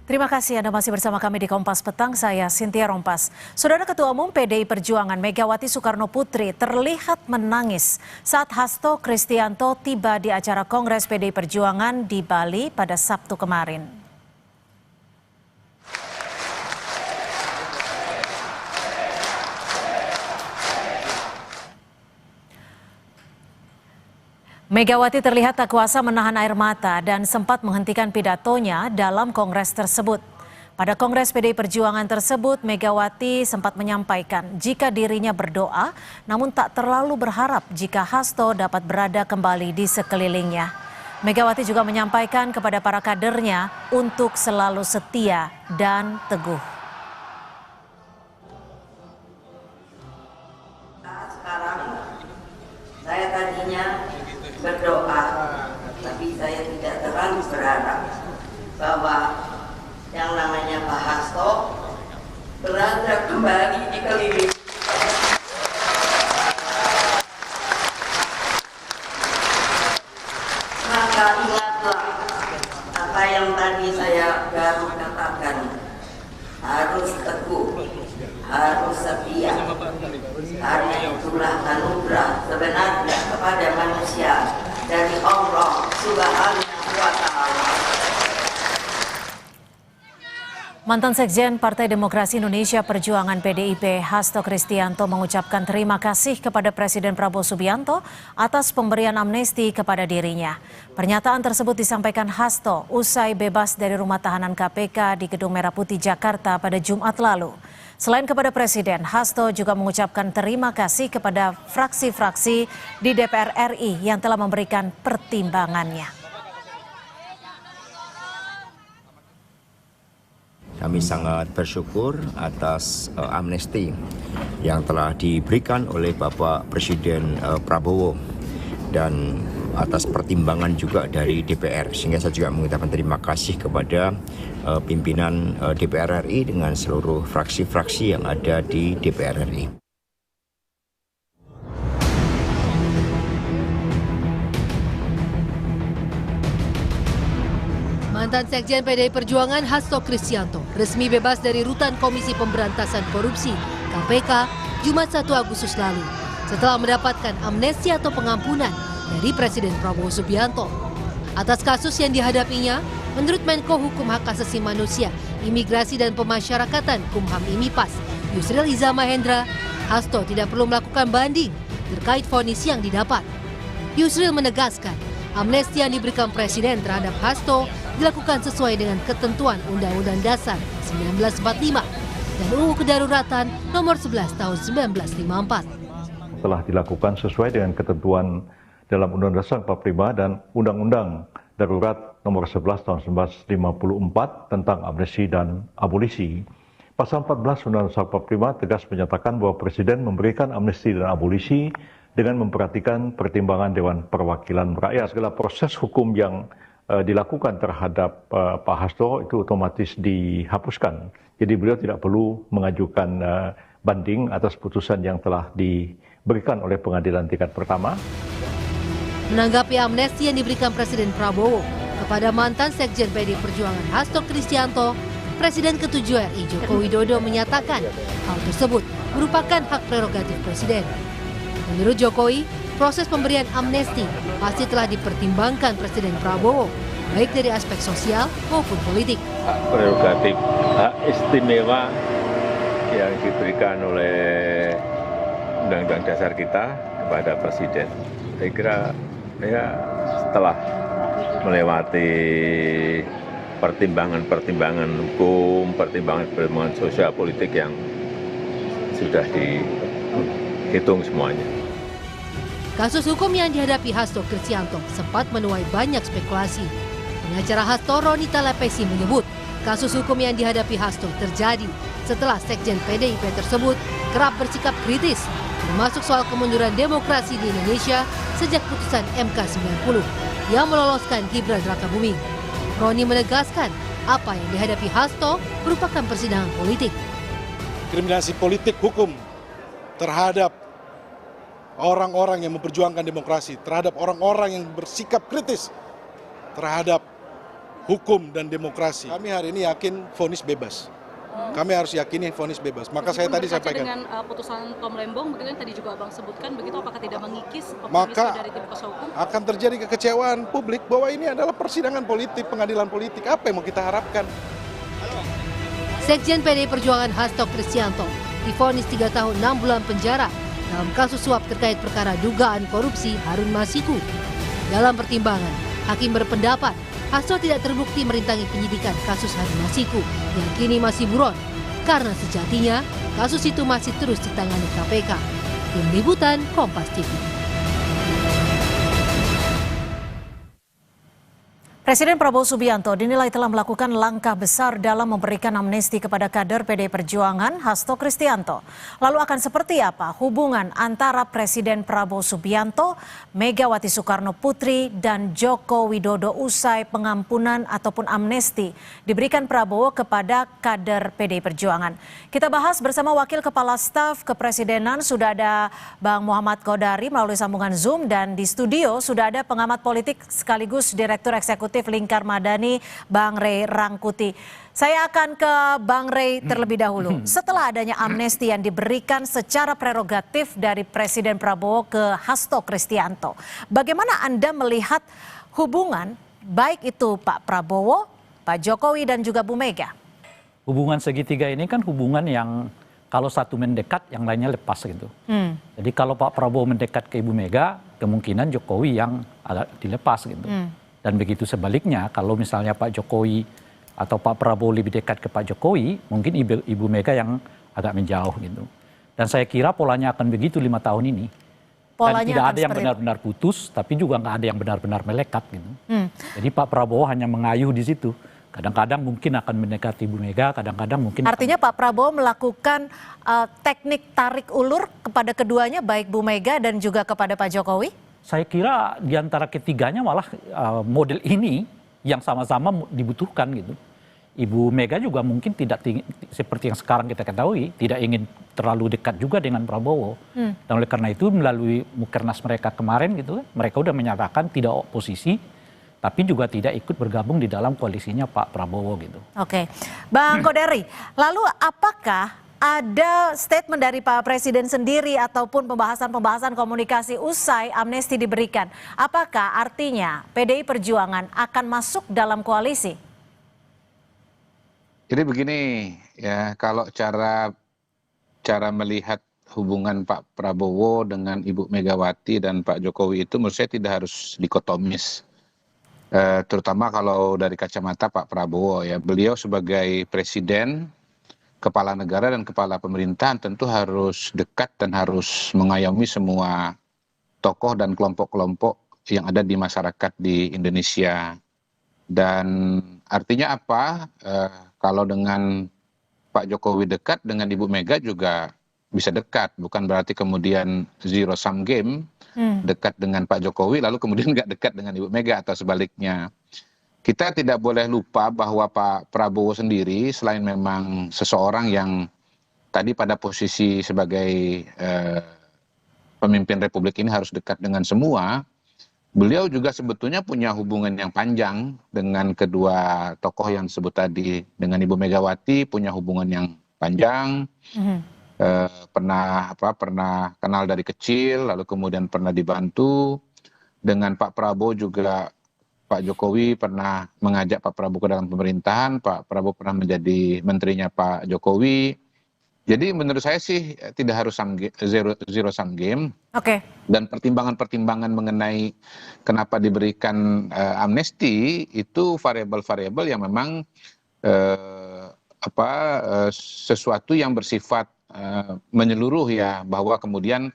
Terima kasih Anda masih bersama kami di Kompas Petang, saya Cynthia Rompas. Saudara Ketua Umum PDI Perjuangan Megawati Soekarno Putri terlihat menangis saat Hasto Kristianto tiba di acara Kongres PDI Perjuangan di Bali pada Sabtu kemarin. Megawati terlihat tak kuasa menahan air mata dan sempat menghentikan pidatonya dalam kongres tersebut. Pada kongres PDI Perjuangan tersebut, Megawati sempat menyampaikan jika dirinya berdoa, namun tak terlalu berharap jika Hasto dapat berada kembali di sekelilingnya. Megawati juga menyampaikan kepada para kadernya untuk selalu setia dan teguh. Saya tadinya berdoa, tapi saya tidak terlalu berharap bahwa yang namanya Pak Hasto berada kembali di keliling. Maka ingatlah apa yang tadi saya baru katakan, harus teguh, harus setia. Karena itulah anugerah sebenarnya kepada manusia dari Allah Subhanahu wa Ta'ala. Mantan Sekjen Partai Demokrasi Indonesia Perjuangan PDIP Hasto Kristianto mengucapkan terima kasih kepada Presiden Prabowo Subianto atas pemberian amnesti kepada dirinya. Pernyataan tersebut disampaikan Hasto usai bebas dari rumah tahanan KPK di Gedung Merah Putih Jakarta pada Jumat lalu. Selain kepada Presiden, Hasto juga mengucapkan terima kasih kepada fraksi-fraksi di DPR RI yang telah memberikan pertimbangannya. Kami sangat bersyukur atas amnesti yang telah diberikan oleh Bapak Presiden Prabowo dan atas pertimbangan juga dari DPR. Sehingga saya juga mengucapkan terima kasih kepada pimpinan DPR RI dengan seluruh fraksi-fraksi yang ada di DPR RI. Mantan Sekjen PDI Perjuangan Hasto Kristianto resmi bebas dari rutan Komisi Pemberantasan Korupsi (KPK) Jumat 1 Agustus lalu setelah mendapatkan amnesti atau pengampunan dari Presiden Prabowo Subianto. Atas kasus yang dihadapinya, menurut Menko Hukum Hak Asasi Manusia, Imigrasi dan Pemasyarakatan Kumham IMIPAS, Yusril Iza Mahendra, Hasto tidak perlu melakukan banding terkait vonis yang didapat. Yusril menegaskan, amnesti yang diberikan Presiden terhadap Hasto dilakukan sesuai dengan ketentuan Undang-Undang Dasar 1945 dan UU Kedaruratan Nomor 11 Tahun 1954. Telah dilakukan sesuai dengan ketentuan dalam Undang-Undang Dasar 45 dan Undang-Undang Darurat Nomor 11 Tahun 1954 tentang amnesti dan abolisi. Pasal 14 Undang-Undang Dasar 45 tegas menyatakan bahwa Presiden memberikan amnesti dan abolisi dengan memperhatikan pertimbangan Dewan Perwakilan Rakyat. Segala proses hukum yang dilakukan terhadap Pak Hasto itu otomatis dihapuskan. Jadi beliau tidak perlu mengajukan banding atas putusan yang telah diberikan oleh pengadilan tingkat pertama. Menanggapi amnesti yang diberikan Presiden Prabowo kepada mantan Sekjen PDI Perjuangan Hasto Kristianto, Presiden ke-7 RI Joko Widodo menyatakan hal tersebut merupakan hak prerogatif Presiden. Menurut Jokowi, proses pemberian amnesti pasti telah dipertimbangkan Presiden Prabowo, baik dari aspek sosial maupun politik. Hak prerogatif, hak istimewa yang diberikan oleh Undang-Undang Dasar kita kepada Presiden. Saya kira ya setelah melewati pertimbangan-pertimbangan hukum, pertimbangan-pertimbangan sosial politik yang sudah dihitung semuanya. Kasus hukum yang dihadapi Hasto Kristianto sempat menuai banyak spekulasi. Pengacara Hasto Ronita Lepesi menyebut kasus hukum yang dihadapi Hasto terjadi setelah Sekjen PDIP tersebut kerap bersikap kritis, termasuk soal kemunduran demokrasi di Indonesia sejak putusan MK 90 yang meloloskan Gibran Rakabuming. Roni menegaskan apa yang dihadapi Hasto merupakan persidangan politik. Kriminalisasi politik hukum terhadap orang-orang yang memperjuangkan demokrasi, terhadap orang-orang yang bersikap kritis terhadap hukum dan demokrasi. Kami hari ini yakin vonis bebas. Kami harus yakini vonis bebas. Maka saya tadi sampaikan. Dengan putusan Tom Lembong, begitu yang tadi juga Abang sebutkan, begitu apakah tidak mengikis maka dari tim kuasa hukum? Akan terjadi kekecewaan publik bahwa ini adalah persidangan politik, pengadilan politik. Apa yang mau kita harapkan? Sekjen PDI Perjuangan Hasto Kristianto divonis 3 tahun 6 bulan penjara dalam kasus suap terkait perkara dugaan korupsi Harun Masiku. Dalam pertimbangan, hakim berpendapat Hasto tidak terbukti merintangi penyidikan kasus Harun Masiku yang kini masih buron karena sejatinya kasus itu masih terus ditangani KPK. Tim Liputan Kompas TV. Presiden Prabowo Subianto dinilai telah melakukan langkah besar dalam memberikan amnesti kepada kader PDI Perjuangan Hasto Kristianto. Lalu akan seperti apa hubungan antara Presiden Prabowo Subianto, Megawati Soekarno Putri, dan Joko Widodo usai pengampunan ataupun amnesti diberikan Prabowo kepada kader PDI Perjuangan? Kita bahas bersama Wakil Kepala Staf Kepresidenan, sudah ada Bang Muhammad Kodari melalui sambungan Zoom, dan di studio sudah ada pengamat politik sekaligus Direktur Eksekutif Lingkar Madani, Bang Ray Rangkuti. Saya akan ke Bang Ray terlebih dahulu. Setelah adanya amnesti yang diberikan secara prerogatif dari Presiden Prabowo ke Hasto Kristianto, bagaimana Anda melihat hubungan baik itu Pak Prabowo, Pak Jokowi, dan juga Bu Mega? Hubungan segitiga ini kan hubungan yang kalau satu mendekat, yang lainnya lepas gitu. Jadi kalau Pak Prabowo mendekat ke Ibu Mega, kemungkinan Jokowi yang agak dilepas gitu. Dan begitu sebaliknya, kalau misalnya Pak Jokowi atau Pak Prabowo lebih dekat ke Pak Jokowi, mungkin Ibu Mega yang agak menjauh gitu. Dan saya kira polanya akan begitu 5 tahun ini. Polanya dan tidak ada yang benar-benar putus, tapi juga nggak ada yang benar-benar melekat gitu. Jadi Pak Prabowo hanya mengayuh di situ. Kadang-kadang mungkin akan mendekati Ibu Mega, kadang-kadang mungkin... Artinya Pak Prabowo melakukan teknik tarik ulur kepada keduanya, baik Bu Mega dan juga kepada Pak Jokowi? Saya kira di antara ketiganya malah model ini yang sama-sama dibutuhkan gitu. Ibu Mega juga mungkin tidak seperti yang sekarang kita ketahui, tidak ingin terlalu dekat juga dengan Prabowo. Dan oleh karena itu melalui Mukernas mereka kemarin gitu, mereka udah menyatakan tidak oposisi, tapi juga tidak ikut bergabung di dalam koalisinya Pak Prabowo gitu. Oke, Bang Kodari, lalu apakah ada statement dari Pak Presiden sendiri ataupun pembahasan komunikasi usai amnesti diberikan? Apakah artinya PDI Perjuangan akan masuk dalam koalisi? Jadi begini ya, kalau cara melihat hubungan Pak Prabowo dengan Ibu Megawati dan Pak Jokowi itu menurut saya tidak harus dikotomis. Terutama kalau dari kacamata Pak Prabowo ya, beliau sebagai presiden, kepala negara dan kepala pemerintahan tentu harus dekat dan harus mengayomi semua tokoh dan kelompok-kelompok yang ada di masyarakat di Indonesia. Dan artinya apa? Kalau dengan Pak Jokowi dekat, dengan Ibu Mega juga bisa dekat. Bukan berarti kemudian zero sum game, dekat dengan Pak Jokowi lalu kemudian nggak dekat dengan Ibu Mega atau sebaliknya. Kita tidak boleh lupa bahwa Pak Prabowo sendiri selain memang seseorang yang tadi pada posisi sebagai pemimpin Republik ini harus dekat dengan semua, beliau juga sebetulnya punya hubungan yang panjang dengan kedua tokoh yang disebut tadi. Dengan Ibu Megawati punya hubungan yang panjang, pernah kenal dari kecil, lalu kemudian pernah dibantu. Dengan Pak Prabowo juga Pak Jokowi pernah mengajak Pak Prabowo ke dalam pemerintahan, Pak Prabowo pernah menjadi menterinya Pak Jokowi. Jadi menurut saya sih tidak harus zero sum game. Oke. Dan pertimbangan-pertimbangan mengenai kenapa diberikan amnesti itu variabel-variabel yang memang sesuatu yang bersifat menyeluruh ya, bahwa kemudian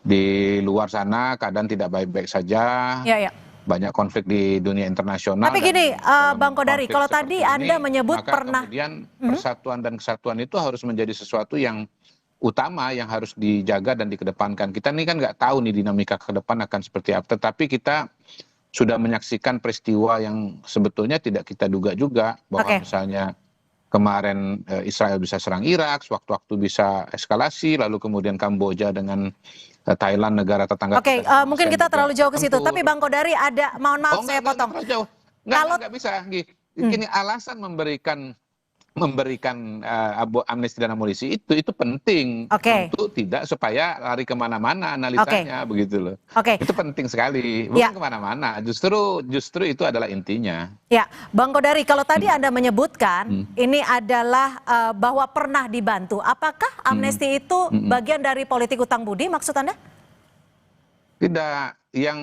di luar sana keadaan tidak baik-baik saja. Ya. Banyak konflik di dunia internasional. Tapi gini, Bang Kodari, kalau tadi Anda menyebut pernah... Kemudian persatuan dan kesatuan itu harus menjadi sesuatu yang utama, yang harus dijaga dan dikedepankan. Kita ini kan nggak tahu nih dinamika ke depan akan seperti apa. Tetapi kita sudah menyaksikan peristiwa yang sebetulnya tidak kita duga juga. Bahwa misalnya kemarin Israel bisa serang Irak, sewaktu-waktu bisa eskalasi, lalu kemudian Kamboja dengan Thailand, negara tetangga. Oke, mungkin kita terlalu jauh ke situ. Tapi Bang Kodari ada, mohon maaf saya potong. Nggak bisa. Gini, alasan memberikan amnesti dan abolisi itu penting untuk tidak supaya lari kemana-mana analisanya, begitu loh. Itu penting sekali, bukan kemana-mana. Justru itu adalah intinya. Ya, Bang Kodari, kalau tadi Anda menyebutkan ini adalah bahwa pernah dibantu, apakah amnesti itu bagian dari politik utang budi maksud Anda? Tidak, yang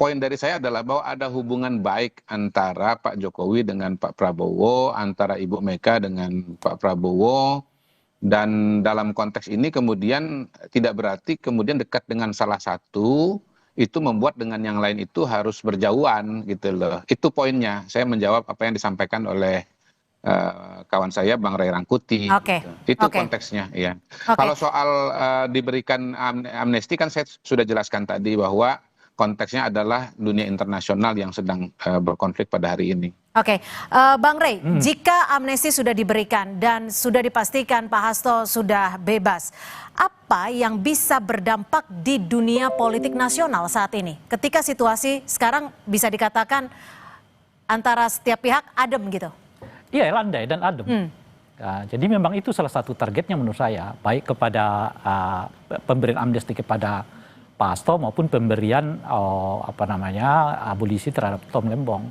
poin dari saya adalah bahwa ada hubungan baik antara Pak Jokowi dengan Pak Prabowo, antara Ibu Mega dengan Pak Prabowo, dan dalam konteks ini kemudian tidak berarti kemudian dekat dengan salah satu itu membuat dengan yang lain itu harus berjauhan gitu loh. Itu poinnya. Saya menjawab apa yang disampaikan oleh kawan saya Bang Ray Rangkuti. Itu konteksnya ya. Kalau soal diberikan amnesti kan saya sudah jelaskan tadi bahwa konteksnya adalah dunia internasional yang sedang berkonflik pada hari ini. Bang Ray, jika amnesti sudah diberikan dan sudah dipastikan Pak Hasto sudah bebas, apa yang bisa berdampak di dunia politik nasional saat ini? Ketika situasi sekarang bisa dikatakan antara setiap pihak adem gitu. Iya, landai dan adem. Jadi memang itu salah satu targetnya menurut saya, baik kepada pemberian amnesti kepada Pak Hasto maupun pemberian abolisi terhadap Tom Lembong.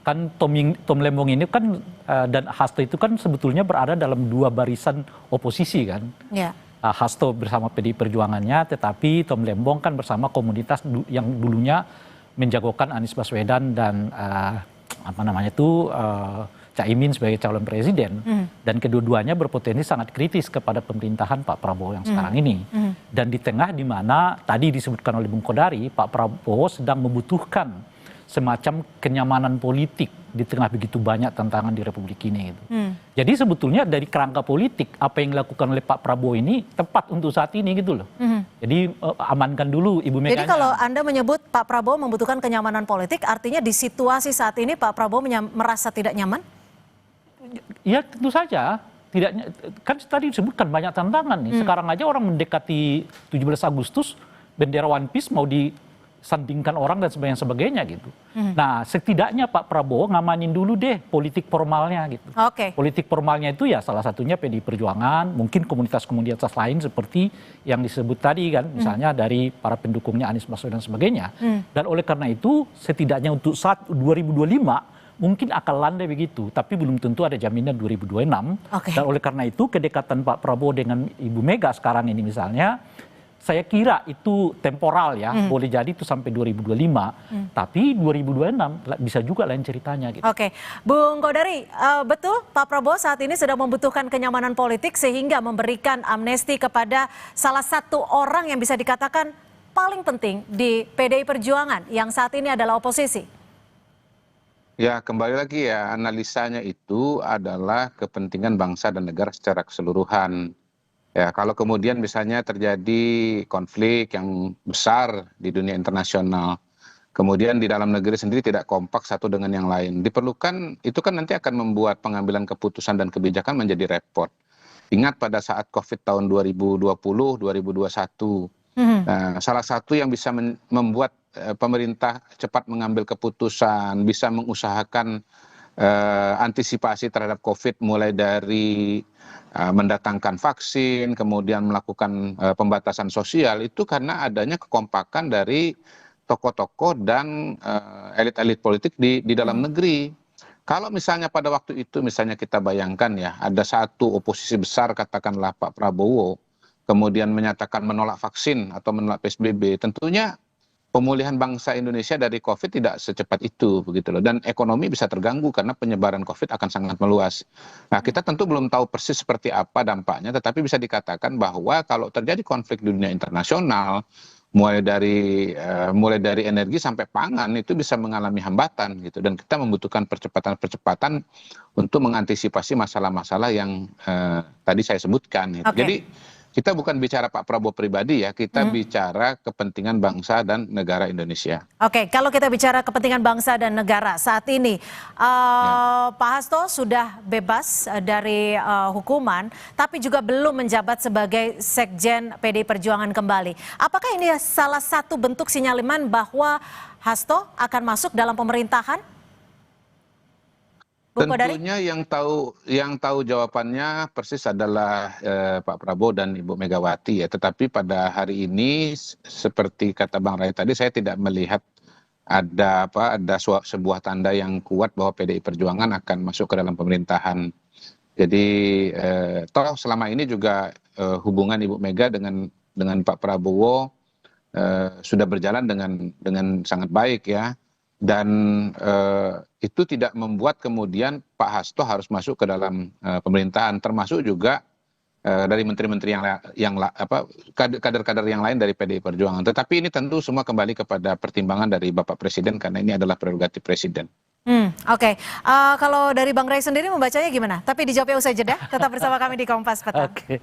Kan Tom Lembong ini kan dan Hasto itu kan sebetulnya berada dalam dua barisan oposisi kan. Hasto bersama PDI Perjuangannya, tetapi Tom Lembong kan bersama komunitas yang dulunya menjagokan Anies Baswedan dan Caimin sebagai calon presiden, dan kedua-duanya berpotensi sangat kritis kepada pemerintahan Pak Prabowo yang sekarang ini. Dan di tengah di mana tadi disebutkan oleh Bung Kodari, Pak Prabowo sedang membutuhkan semacam kenyamanan politik di tengah begitu banyak tantangan di Republik ini. Gitu. Jadi sebetulnya dari kerangka politik apa yang dilakukan oleh Pak Prabowo ini tepat untuk saat ini gitu loh. Jadi amankan dulu Ibu Mega. Jadi kalau Anda menyebut Pak Prabowo membutuhkan kenyamanan politik, artinya di situasi saat ini Pak Prabowo merasa tidak nyaman? Ya tentu saja, kan tadi disebutkan banyak tantangan nih. Sekarang aja orang mendekati 17 Agustus, bendera One Piece mau disandingkan orang dan sebagainya gitu. Nah setidaknya Pak Prabowo ngamanin dulu deh politik formalnya gitu. Politik formalnya itu ya salah satunya PDI Perjuangan, mungkin komunitas-komunitas lain seperti yang disebut tadi kan, misalnya dari para pendukungnya Anies Baswedan dan sebagainya. Dan oleh karena itu setidaknya untuk saat 2025 mungkin akan landai begitu, tapi belum tentu ada jaminan 2026. Dan oleh karena itu kedekatan Pak Prabowo dengan Ibu Mega sekarang ini misalnya, saya kira itu temporal ya, boleh jadi itu sampai 2025, tapi 2026 bisa juga lain ceritanya gitu. Bung Kodari, betul Pak Prabowo saat ini sedang membutuhkan kenyamanan politik sehingga memberikan amnesti kepada salah satu orang yang bisa dikatakan paling penting di PDI Perjuangan yang saat ini adalah oposisi. Ya, kembali lagi ya, analisanya itu adalah kepentingan bangsa dan negara secara keseluruhan. Ya, kalau kemudian misalnya terjadi konflik yang besar di dunia internasional, kemudian di dalam negeri sendiri tidak kompak satu dengan yang lain, diperlukan, itu kan nanti akan membuat pengambilan keputusan dan kebijakan menjadi repot. Ingat pada saat COVID tahun 2020, 2021, nah, salah satu yang bisa membuat pemerintah cepat mengambil keputusan, bisa mengusahakan antisipasi terhadap COVID mulai dari mendatangkan vaksin, kemudian melakukan pembatasan sosial, itu karena adanya kekompakan dari tokoh-tokoh dan elit-elit politik di dalam negeri. Kalau misalnya pada waktu itu misalnya kita bayangkan ya, ada satu oposisi besar katakanlah Pak Prabowo, kemudian menyatakan menolak vaksin atau menolak PSBB, tentunya pemulihan bangsa Indonesia dari COVID tidak secepat itu begitu loh, dan ekonomi bisa terganggu karena penyebaran COVID akan sangat meluas. Nah, kita tentu belum tahu persis seperti apa dampaknya, tetapi bisa dikatakan bahwa kalau terjadi konflik di dunia internasional, mulai dari energi sampai pangan itu bisa mengalami hambatan gitu, dan kita membutuhkan percepatan untuk mengantisipasi masalah-masalah yang tadi saya sebutkan gitu. Jadi kita bukan bicara Pak Prabowo pribadi ya, kita bicara kepentingan bangsa dan negara Indonesia. Kalau kita bicara kepentingan bangsa dan negara saat ini, Pak Hasto sudah bebas dari hukuman, tapi juga belum menjabat sebagai Sekjen PDI Perjuangan kembali. Apakah ini salah satu bentuk sinyalemen bahwa Hasto akan masuk dalam pemerintahan? Tentunya yang tahu jawabannya persis adalah Pak Prabowo dan Ibu Megawati ya. Tetapi pada hari ini seperti kata Bang Ray tadi, saya tidak melihat ada sebuah tanda yang kuat bahwa PDI Perjuangan akan masuk ke dalam pemerintahan. Jadi toh selama ini juga hubungan Ibu Mega dengan Pak Prabowo sudah berjalan dengan sangat baik ya, dan itu tidak membuat kemudian Pak Hasto harus masuk ke dalam pemerintahan, termasuk juga dari menteri-menteri kader-kader yang lain dari PDI Perjuangan. Tetapi ini tentu semua kembali kepada pertimbangan dari Bapak Presiden karena ini adalah prerogatif Presiden. Oke. Kalau dari Bang Ray sendiri membacanya gimana? Tapi dijawabnya usai jeda. Tetap bersama kami di Kompas Petang. Oke.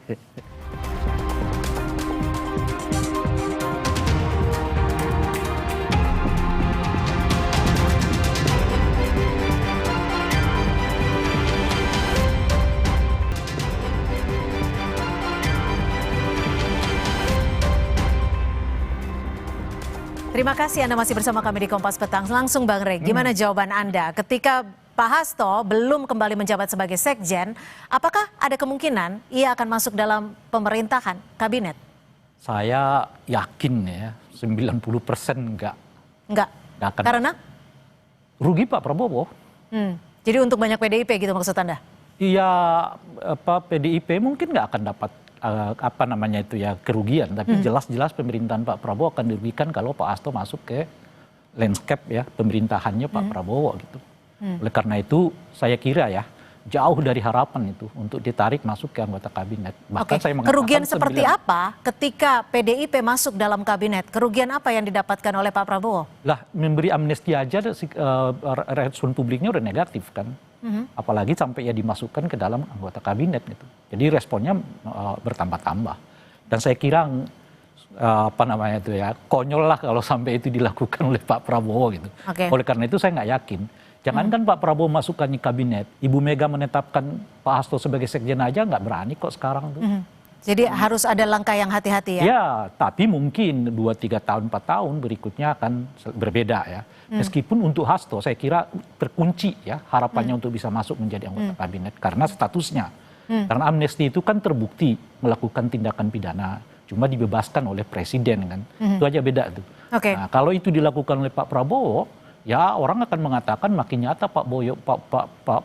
Terima kasih Anda masih bersama kami di Kompas Petang. Langsung Bang Ray, gimana jawaban Anda ketika Pak Hasto belum kembali menjabat sebagai sekjen, apakah ada kemungkinan ia akan masuk dalam pemerintahan kabinet? Saya yakin ya 90% enggak. Enggak. Akan. Karena? Rugi Pak Prabowo. Jadi untuk banyak PDIP gitu maksud Anda? Iya, PDIP mungkin nggak akan dapat kerugian, tapi jelas-jelas pemerintahan Pak Prabowo akan dirugikan kalau Pak Hasto masuk ke landscape ya pemerintahannya Pak Prabowo gitu. Oleh karena itu saya kira ya jauh dari harapan itu untuk ditarik masuk ke anggota kabinet. Bahkan saya mengatakan kerugian seperti apa ketika PDIP masuk dalam kabinet? Kerugian apa yang didapatkan oleh Pak Prabowo? Lah memberi amnesti aja respon publiknya udah negatif kan. Apalagi sampai ya dimasukkan ke dalam anggota kabinet gitu. Jadi responnya bertambah-tambah. Dan saya kira konyol lah kalau sampai itu dilakukan oleh Pak Prabowo gitu. Oleh karena itu saya nggak yakin. Jangankan Pak Prabowo masukkan di kabinet, Ibu Mega menetapkan Pak Hasto sebagai sekjen aja nggak berani kok sekarang tuh. Jadi harus ada langkah yang hati-hati ya? Ya, tapi mungkin 2-3 tahun, 4 tahun berikutnya akan berbeda ya. Meskipun untuk Hasto saya kira terkunci ya harapannya untuk bisa masuk menjadi anggota kabinet karena statusnya. Karena amnesti itu kan terbukti melakukan tindakan pidana, cuma dibebaskan oleh presiden kan. Itu aja beda tuh. Nah, kalau itu dilakukan oleh Pak Prabowo, ya orang akan mengatakan makin nyata Pak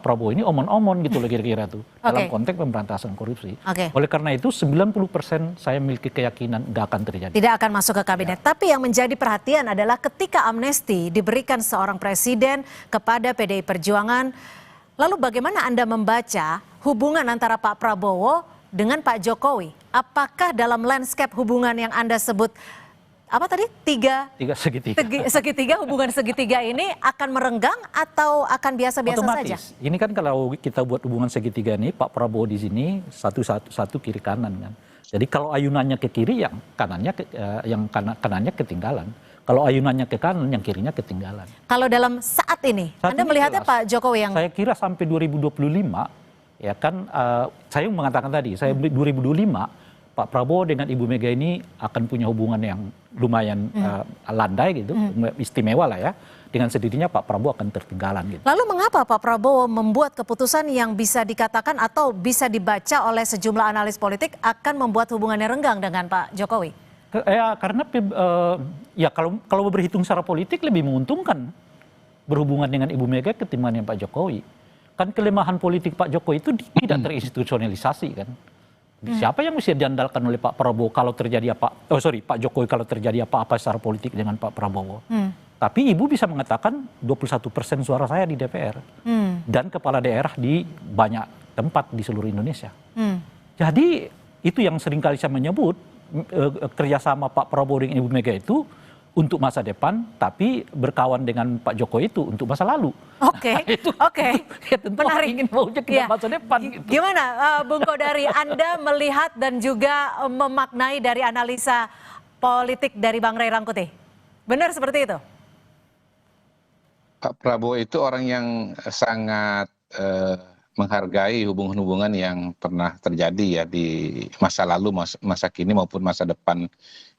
Prabowo ini omon-omon gitu loh kira-kira tuh dalam konteks pemberantasan korupsi. Oleh karena itu 90% saya memiliki keyakinan nggak akan terjadi. Tidak akan masuk ke kabinet. Tapi yang menjadi perhatian adalah ketika amnesti diberikan seorang presiden kepada PDI Perjuangan, lalu bagaimana Anda membaca hubungan antara Pak Prabowo dengan Pak Jokowi? Apakah dalam landscape hubungan yang Anda sebut apa tadi? Segitiga, hubungan segitiga ini akan merenggang atau akan biasa-biasa saja? Ini kan kalau kita buat hubungan segitiga ini, Pak Prabowo di sini satu kiri kanan kan. Jadi kalau ayunannya ke kiri, yang kanannya ketinggalan. Kalau ayunannya ke kanan, yang kirinya ketinggalan. Kalau dalam saat ini, Anda melihatnya Pak Jokowi yang... Saya kira sampai 2025, ya kan, saya mengatakan tadi, 2025, Pak Prabowo dengan Ibu Mega ini akan punya hubungan yang lumayan landai gitu, istimewa lah ya. Dengan sendirinya Pak Prabowo akan tertinggalan gitu. Lalu mengapa Pak Prabowo membuat keputusan yang bisa dikatakan atau bisa dibaca oleh sejumlah analis politik akan membuat hubungannya renggang dengan Pak Jokowi? Ya karena ya kalau berhitung secara politik lebih menguntungkan berhubungan dengan Ibu Mega ketimbang dengan Pak Jokowi. Kan kelemahan politik Pak Jokowi itu tidak terinstitusionalisasi kan. Siapa yang mesti diandalkan oleh Pak Prabowo kalau terjadi Pak Jokowi kalau terjadi apa-apa secara politik dengan Pak Prabowo. Tapi Ibu bisa mengatakan 21% suara saya di DPR. Dan kepala daerah di banyak tempat di seluruh Indonesia. Jadi itu yang seringkali saya menyebut kerjasama Pak Prabowo dengan Ibu Mega itu untuk masa depan, tapi berkawan dengan Pak Jokowi itu untuk masa lalu. Oke. Ya tentu menarik. Ingin maunya ke masa depan. Gitu. Gimana Bung Kodari, Anda melihat dan juga memaknai dari analisa politik dari Bang Ray Rangkuti? Benar seperti itu? Pak Prabowo itu orang yang sangat menghargai hubungan-hubungan yang pernah terjadi ya di masa lalu, masa kini maupun masa depan.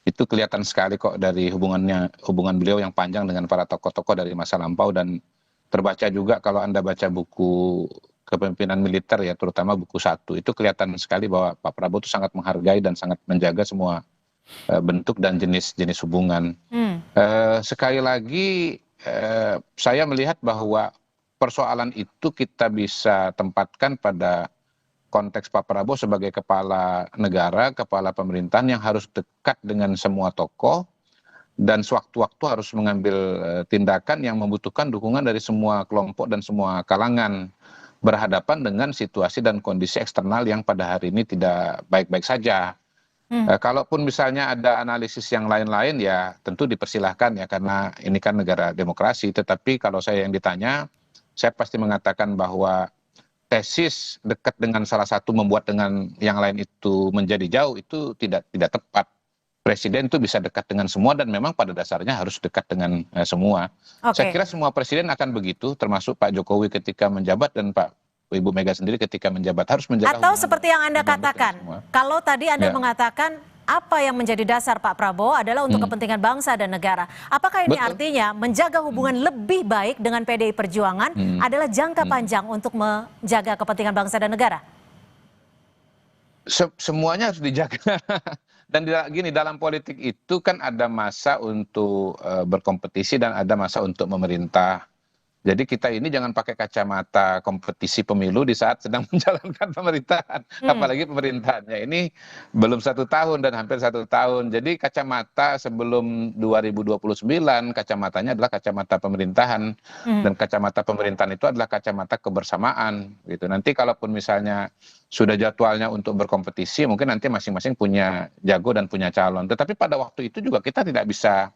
Itu kelihatan sekali kok dari hubungan beliau yang panjang dengan para tokoh-tokoh dari masa lampau, dan terbaca juga kalau Anda baca buku kepemimpinan militer ya, terutama buku 1, itu kelihatan sekali bahwa Pak Prabowo itu sangat menghargai dan sangat menjaga semua bentuk dan jenis hubungan. Sekali lagi saya melihat bahwa persoalan itu kita bisa tempatkan pada konteks Pak Prabowo sebagai kepala negara, kepala pemerintahan yang harus dekat dengan semua tokoh, dan sewaktu-waktu harus mengambil tindakan yang membutuhkan dukungan dari semua kelompok dan semua kalangan, berhadapan dengan situasi dan kondisi eksternal yang pada hari ini tidak baik-baik saja. Kalaupun misalnya ada analisis yang lain-lain ya tentu dipersilahkan ya, karena ini kan negara demokrasi. Tetapi kalau saya yang ditanya, saya pasti mengatakan bahwa tesis dekat dengan salah satu membuat dengan yang lain itu menjadi jauh itu tidak tepat. Presiden itu bisa dekat dengan semua dan memang pada dasarnya harus dekat dengan semua. Saya kira semua presiden akan begitu, termasuk Pak Jokowi ketika menjabat dan Ibu Mega sendiri ketika menjabat harus menjaga. Atau seperti yang Anda katakan, kalau tadi Anda mengatakan apa yang menjadi dasar Pak Prabowo adalah untuk kepentingan bangsa dan negara. Apakah ini artinya menjaga hubungan lebih baik dengan PDI Perjuangan adalah jangka panjang untuk menjaga kepentingan bangsa dan negara? Semuanya harus dijaga. Dan gini, dalam politik itu kan ada masa untuk berkompetisi dan ada masa untuk memerintah. Jadi kita ini jangan pakai kacamata kompetisi pemilu di saat sedang menjalankan pemerintahan. Apalagi pemerintahannya ini belum 1 tahun dan hampir 1 tahun. Jadi kacamata sebelum 2029, kacamatanya adalah kacamata pemerintahan. Dan kacamata pemerintahan itu adalah kacamata kebersamaan. Gitu. Nanti kalaupun misalnya sudah jadwalnya untuk berkompetisi, mungkin nanti masing-masing punya jago dan punya calon. Tetapi pada waktu itu juga kita tidak bisa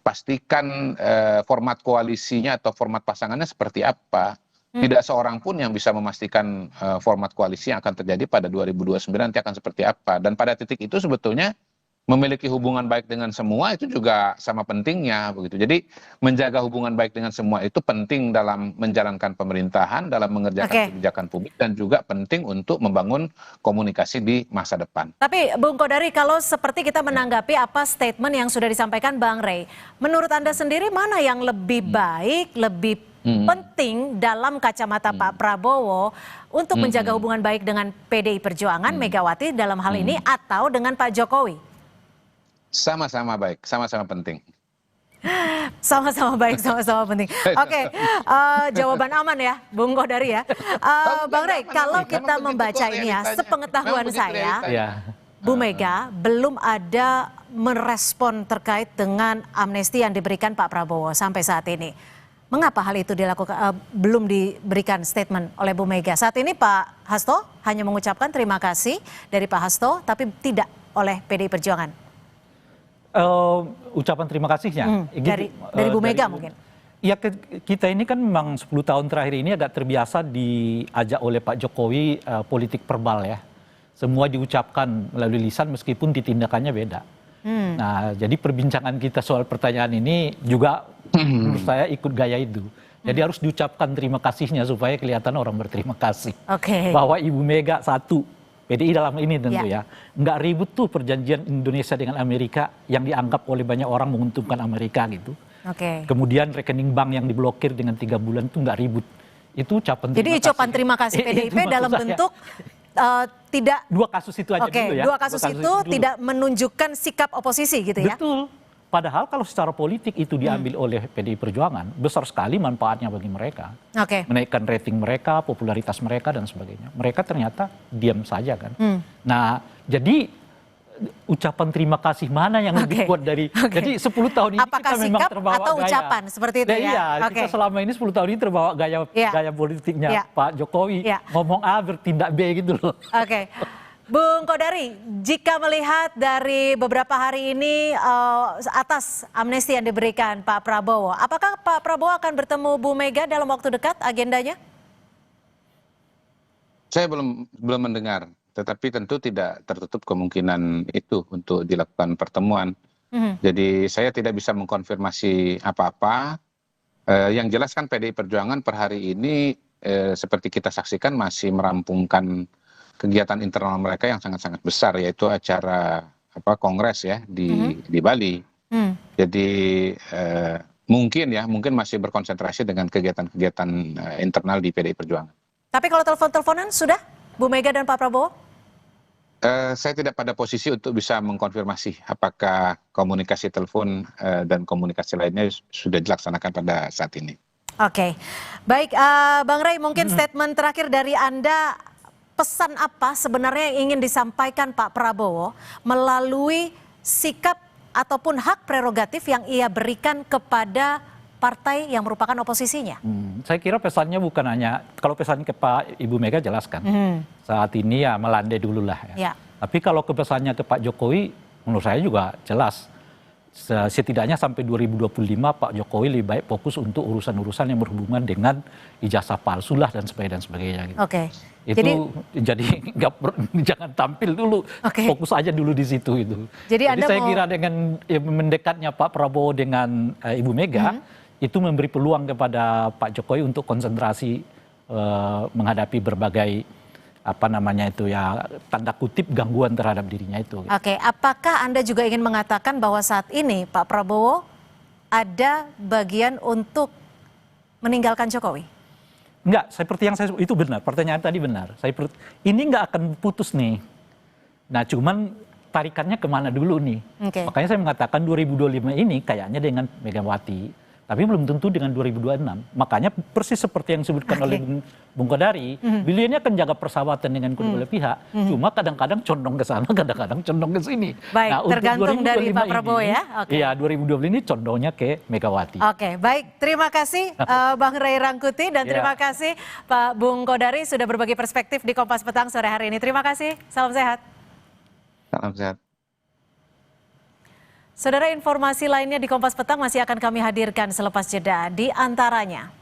pastikan format koalisinya atau format pasangannya seperti apa. Tidak seorang pun yang bisa memastikan format koalisi yang akan terjadi pada 2029 nanti akan seperti apa. Dan pada titik itu sebetulnya memiliki hubungan baik dengan semua itu juga sama pentingnya begitu. Jadi menjaga hubungan baik dengan semua itu penting dalam menjalankan pemerintahan, dalam mengerjakan kebijakan publik, dan juga penting untuk membangun komunikasi di masa depan. Tapi Bung Kodari, kalau seperti kita menanggapi apa statement yang sudah disampaikan Bang Rey, menurut Anda sendiri mana yang lebih baik, lebih penting dalam kacamata Pak Prabowo untuk menjaga hubungan baik dengan PDI Perjuangan, Megawati dalam hal ini, atau dengan Pak Jokowi? Sama-sama baik, sama-sama penting. Sama-sama baik, sama-sama penting. Oke, jawaban aman ya, Bung Kodari ya. Bang Rey, kalau kita membaca ini ya, sepengetahuan saya, Bu Mega belum ada merespon terkait dengan amnesti yang diberikan Pak Prabowo sampai saat ini. Mengapa hal itu dilakukan, belum diberikan statement oleh Bu Mega? Saat ini Pak Hasto hanya mengucapkan terima kasih dari Pak Hasto, tapi tidak oleh PDI Perjuangan. Ucapan terima kasihnya dari Bu Mega mungkin. Ya, kita ini kan memang 10 tahun terakhir ini agak terbiasa diajak oleh Pak Jokowi politik verbal ya. Semua diucapkan melalui lisan meskipun ditindakannya beda. Nah, jadi perbincangan kita soal pertanyaan ini juga menurut saya ikut gaya itu. Jadi harus diucapkan terima kasihnya supaya kelihatan orang berterima kasih. Bahwa Ibu Mega satu, PDI dalam ini tentu ya, nggak ribut tuh perjanjian Indonesia dengan Amerika yang dianggap oleh banyak orang menguntungkan Amerika gitu. Kemudian rekening bank yang diblokir dengan 3 bulan itu nggak ribut. Itu ucapan jadi ucapan terima kasih PDIP dalam bentuk tidak 2 kasus itu aja dulu ya. 2 kasus itu tidak menunjukkan sikap oposisi gitu ya. Betul. Padahal kalau secara politik itu diambil oleh PDI Perjuangan, besar sekali manfaatnya bagi mereka. Menaikkan rating mereka, popularitas mereka, dan sebagainya. Mereka ternyata diam saja kan. Nah, jadi ucapan terima kasih mana yang lebih kuat dari... Jadi 10 tahun ini apakah kita memang sikap terbawa atau gaya. ucapan seperti itu ya? Iya, kita selama ini 10 tahun ini terbawa gaya politiknya Pak Jokowi. Ngomong A bertindak B gitu loh. Bung Kodari, jika melihat dari beberapa hari ini atas amnesti yang diberikan Pak Prabowo, apakah Pak Prabowo akan bertemu Bu Mega dalam waktu dekat agendanya? Saya belum mendengar, tetapi tentu tidak tertutup kemungkinan itu untuk dilakukan pertemuan. Jadi saya tidak bisa mengkonfirmasi apa-apa. Yang jelas kan PDI Perjuangan per hari ini seperti kita saksikan masih merampungkan kegiatan internal mereka yang sangat-sangat besar, yaitu acara kongres ya di Bali. Jadi mungkin masih berkonsentrasi dengan kegiatan-kegiatan internal di PDI Perjuangan. Tapi kalau telepon-teleponan sudah Bu Mega dan Pak Prabowo? Saya tidak pada posisi untuk bisa mengkonfirmasi apakah komunikasi telepon dan komunikasi lainnya sudah dilaksanakan pada saat ini. Baik, Bang Rey, mungkin statement terakhir dari Anda. Pesan apa sebenarnya yang ingin disampaikan Pak Prabowo melalui sikap ataupun hak prerogatif yang ia berikan kepada partai yang merupakan oposisinya? Saya kira pesannya bukan hanya, kalau pesan ke Pak Ibu Mega jelaskan, saat ini ya melandai dulu lah ya. Tapi kalau pesannya ke Pak Jokowi, menurut saya juga jelas. Setidaknya sampai 2025 Pak Jokowi lebih baik fokus untuk urusan-urusan yang berhubungan dengan ijazah palsu lah dan sebagainya. Gitu. Oke. Itu jadi jangan tampil dulu, fokus aja dulu di situ itu. Jadi saya kira dengan mendekatnya Pak Prabowo dengan Ibu Mega itu memberi peluang kepada Pak Jokowi untuk konsentrasi menghadapi berbagai tanda kutip gangguan terhadap dirinya itu. Oke, apakah Anda juga ingin mengatakan bahwa saat ini Pak Prabowo ada bagian untuk meninggalkan Jokowi? Enggak, seperti yang itu benar, pertanyaan tadi benar. Ini nggak akan putus nih. Nah, cuman tarikannya kemana dulu nih? Makanya saya mengatakan 2025 ini kayaknya dengan Megawati. Tapi belum tentu dengan 2026. Makanya persis seperti yang disebutkan oleh Bung Kodari, beliau ini akan jaga persahabatan dengan kedua belah pihak. Cuma kadang-kadang condong ke sana, kadang-kadang condong ke sini. Baik, tergantung dari Pak Prabowo ya. Iya, 2020 ini condongnya ke Megawati. Oke, baik. Terima kasih Bang Ray Rangkuti dan terima kasih Pak Bung Kodari sudah berbagi perspektif di Kompas Petang sore hari ini. Terima kasih. Salam sehat. Salam sehat. Saudara, informasi lainnya di Kompas Petang masih akan kami hadirkan selepas jeda. Di antaranya,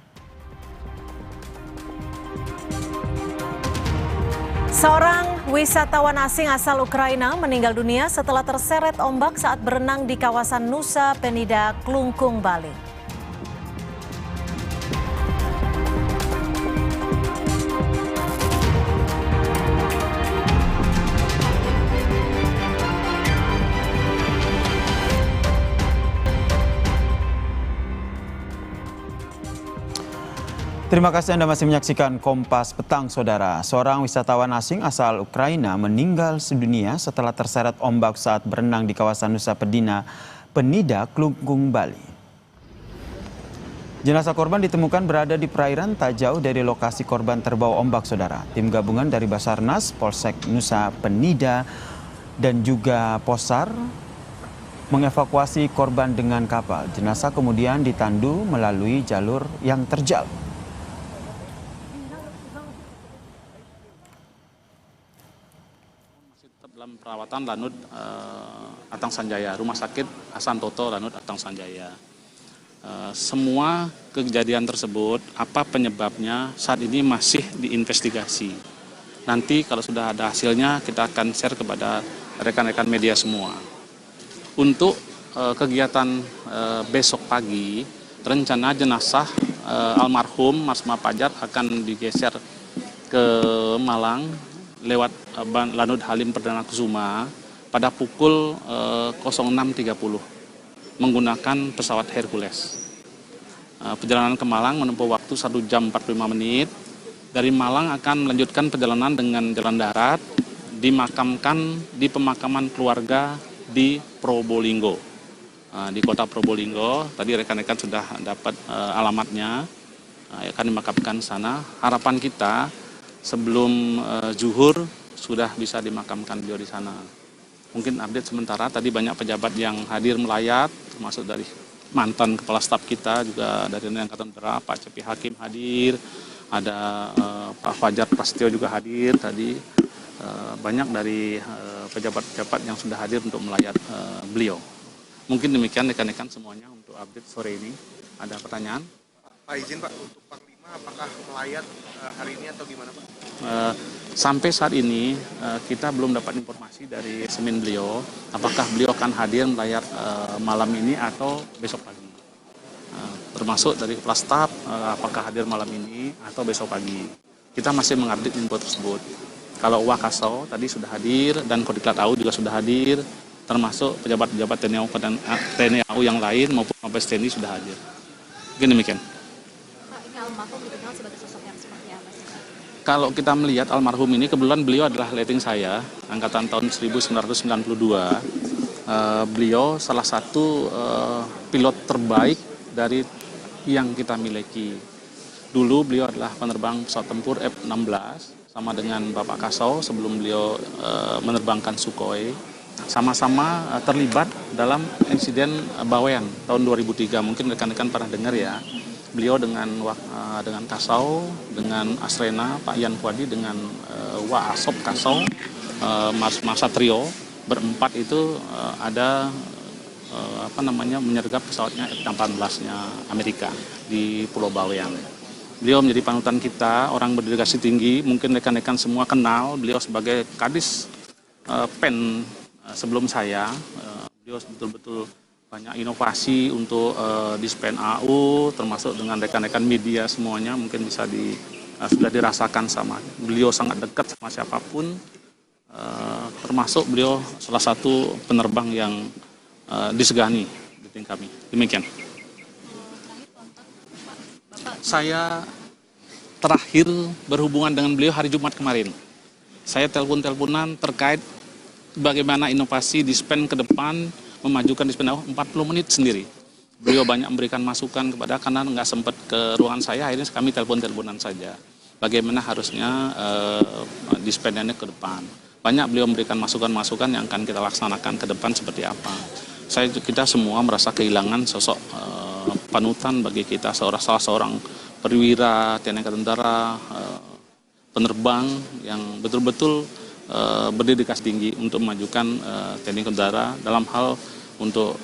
seorang wisatawan asing asal Ukraina meninggal dunia setelah terseret ombak saat berenang di kawasan Nusa Penida, Klungkung, Bali. Terima kasih Anda masih menyaksikan Kompas Petang, Saudara. Seorang wisatawan asing asal Ukraina meninggal sedunia setelah terseret ombak saat berenang di kawasan Nusa Penida, Klungkung, Bali. Jenazah korban ditemukan berada di perairan tak jauh dari lokasi korban terbawa ombak, Saudara. Tim gabungan dari Basarnas, Polsek Nusa Penida, dan juga Posar mengevakuasi korban dengan kapal. Jenazah kemudian ditandu melalui jalur yang terjal. Dalam perawatan Lanut Atang Sanjaya, Rumah Sakit Hasan Toto Lanut Atang Sanjaya. Semua kejadian tersebut, apa penyebabnya saat ini masih diinvestigasi. Nanti kalau sudah ada hasilnya kita akan share kepada rekan-rekan media semua. Untuk kegiatan besok pagi, rencana jenazah almarhum Mas Mapajar akan digeser ke Malang lewat Lanut Halim Perdana Kusuma pada pukul 06.30 menggunakan pesawat Hercules. Perjalanan ke Malang menempuh waktu 1 jam 45 menit. Dari Malang akan melanjutkan perjalanan dengan jalan darat, dimakamkan di pemakaman keluarga di Probolinggo. Di kota Probolinggo, tadi rekan-rekan sudah dapat alamatnya, akan dimakamkan sana. Harapan kita sebelum zuhur sudah bisa dimakamkan beliau di sana. Mungkin update sementara, tadi banyak pejabat yang hadir melayat, termasuk dari mantan kepala staf kita, juga dari Angkatan Udara, Pak Cepi Hakim hadir, ada Pak Fajar Prasetyo juga hadir tadi. Banyak dari pejabat-pejabat yang sudah hadir untuk melayat beliau. Mungkin demikian rekan-rekan semuanya untuk update sore ini. Ada pertanyaan? Pak izin Pak, untuk Panglima apakah melayat hari ini atau gimana Pak? Sampai saat ini kita belum dapat informasi dari semin beliau apakah beliau akan hadir melayat malam ini atau besok pagi. Termasuk dari kepala staf apakah hadir malam ini atau besok pagi. Kita masih mengupdate info tersebut. Kalau Wakasau tadi sudah hadir dan Kodiklat AU juga sudah hadir, termasuk pejabat-pejabat TNI AU yang lain maupun Mabes TNI sudah hadir. Mungkin demikian. Kalau kita melihat almarhum ini, kebetulan beliau adalah letting saya, angkatan tahun 1992. Beliau salah satu pilot terbaik dari yang kita miliki. Dulu beliau adalah penerbang pesawat tempur F-16, sama dengan Bapak Kasau sebelum beliau menerbangkan Sukhoi. sama-sama terlibat dalam insiden Bawean tahun 2003. Mungkin rekan-rekan pernah dengar ya. Beliau dengan Kasau, dengan Asrena, Pak Yan Fuadi, dengan Wa Asop Kasau, Mas Satrio, berempat itu ada menyergap pesawatnya F-18-nya Amerika di Pulau Bawean. Beliau menjadi panutan kita, orang berdedikasi tinggi. Mungkin rekan-rekan semua kenal beliau sebagai Kadis Pen sebelum saya. Beliau betul-betul banyak inovasi untuk Dispen AU, termasuk dengan rekan-rekan media semuanya. Mungkin bisa sudah dirasakan sama beliau, sangat dekat sama siapapun. Termasuk beliau salah satu penerbang yang disegani di tim kami. Demikian. Saya terakhir berhubungan dengan beliau hari Jumat kemarin. Saya teleponan terkait bagaimana inovasi Dispen ke depan, memajukan Dispen 40 menit sendiri. Beliau banyak memberikan masukan karena nggak sempat ke ruangan saya, akhirnya kami teleponan saja. Bagaimana harusnya Dispen-nya ke depan. Banyak beliau memberikan masukan-masukan yang akan kita laksanakan ke depan seperti apa. Kita semua merasa kehilangan sosok panutan bagi kita, salah seorang perwira TNI Angkatan Udara, penerbang yang betul-betul berdedikasi tinggi untuk memajukan TNI Angkatan Udara dalam hal untuk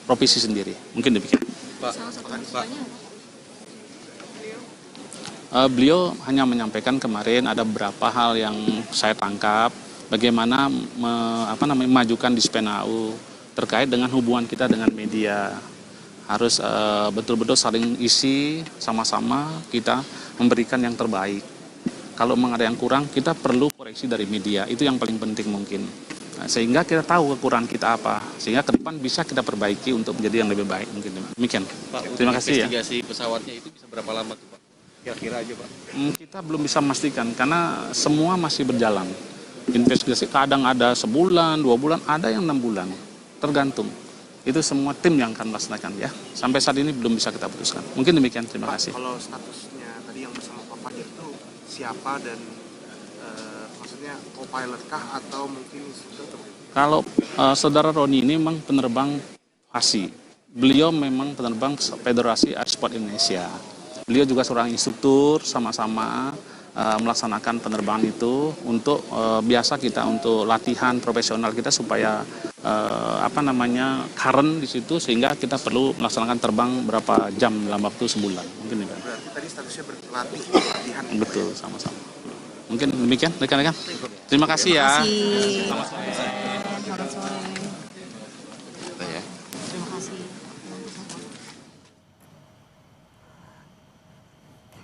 provinsi sendiri. Mungkin demikian. Beliau hanya menyampaikan kemarin ada beberapa hal yang saya tangkap, bagaimana memajukan Dispen AU terkait dengan hubungan kita dengan media. Harus betul-betul saling isi, sama-sama kita memberikan yang terbaik. Kalau memang ada yang kurang, kita perlu koreksi dari media, itu yang paling penting mungkin. Sehingga kita tahu kekurangan kita apa, sehingga ke depan bisa kita perbaiki untuk menjadi yang lebih baik mungkin. Demikian. Pak, terima kasih ya. Investigasi pesawatnya itu bisa berapa lama tuh Pak? Kira-kira aja Pak. Kita belum bisa memastikan karena semua masih berjalan. Investigasi kadang ada sebulan, 2 bulan, ada yang 6 bulan. Tergantung. Itu semua tim yang akan melaksanakan ya. Sampai saat ini belum bisa kita putuskan. Mungkin demikian, terima kasih. Kalau statusnya tadi yang bersama Pak Fajar itu siapa dan maksudnya co-pilot kah atau mungkin instruktur? Kalau saudara Roni ini memang penerbang FASI. Beliau memang penerbang Federasi Aerosport Indonesia. Beliau juga seorang instruktur, sama-sama melaksanakan penerbangan itu untuk biasa kita untuk latihan profesional kita supaya current di situ, sehingga kita perlu melaksanakan terbang berapa jam dalam waktu sebulan. Mungkin ya. Berarti tadi statusnya berlatih latihan. Betul, sama-sama. Mungkin demikian rekan-rekan. Terima kasih ya. Selamat sore. Terima kasih.